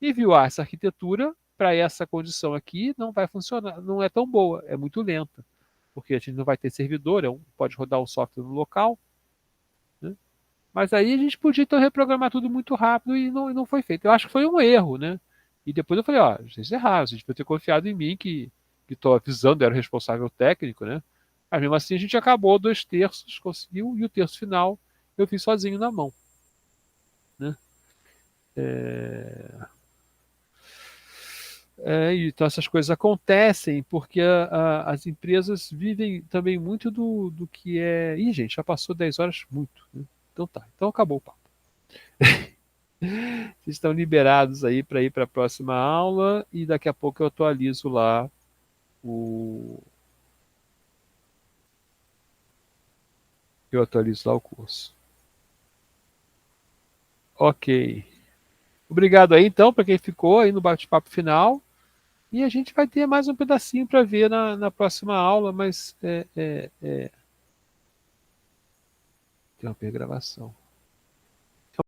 e viu, essa arquitetura para essa condição aqui não vai funcionar, não é tão boa, é muito lenta, porque a gente não vai ter servidor, pode rodar o software no local, né? Mas aí a gente podia então reprogramar tudo muito rápido e não foi feito. Eu acho que foi um erro, né? E depois eu falei, vocês erraram, vocês deveriam ter confiado em mim que estou avisando, era o responsável técnico, né? Mas mesmo assim a gente acabou 2 terços, conseguiu, e o terço final eu fiz sozinho na mão, né? Então essas coisas acontecem porque as empresas vivem também muito do que é. Ih, gente, já passou 10 horas muito, né? Então tá, então acabou o papo. Vocês estão liberados aí para ir para a próxima aula e daqui a pouco eu atualizo lá o. Eu atualizo lá o curso. Ok. Obrigado aí então para quem ficou aí no bate-papo final. E a gente vai ter mais um pedacinho para ver na próxima aula, mas interromper a gravação.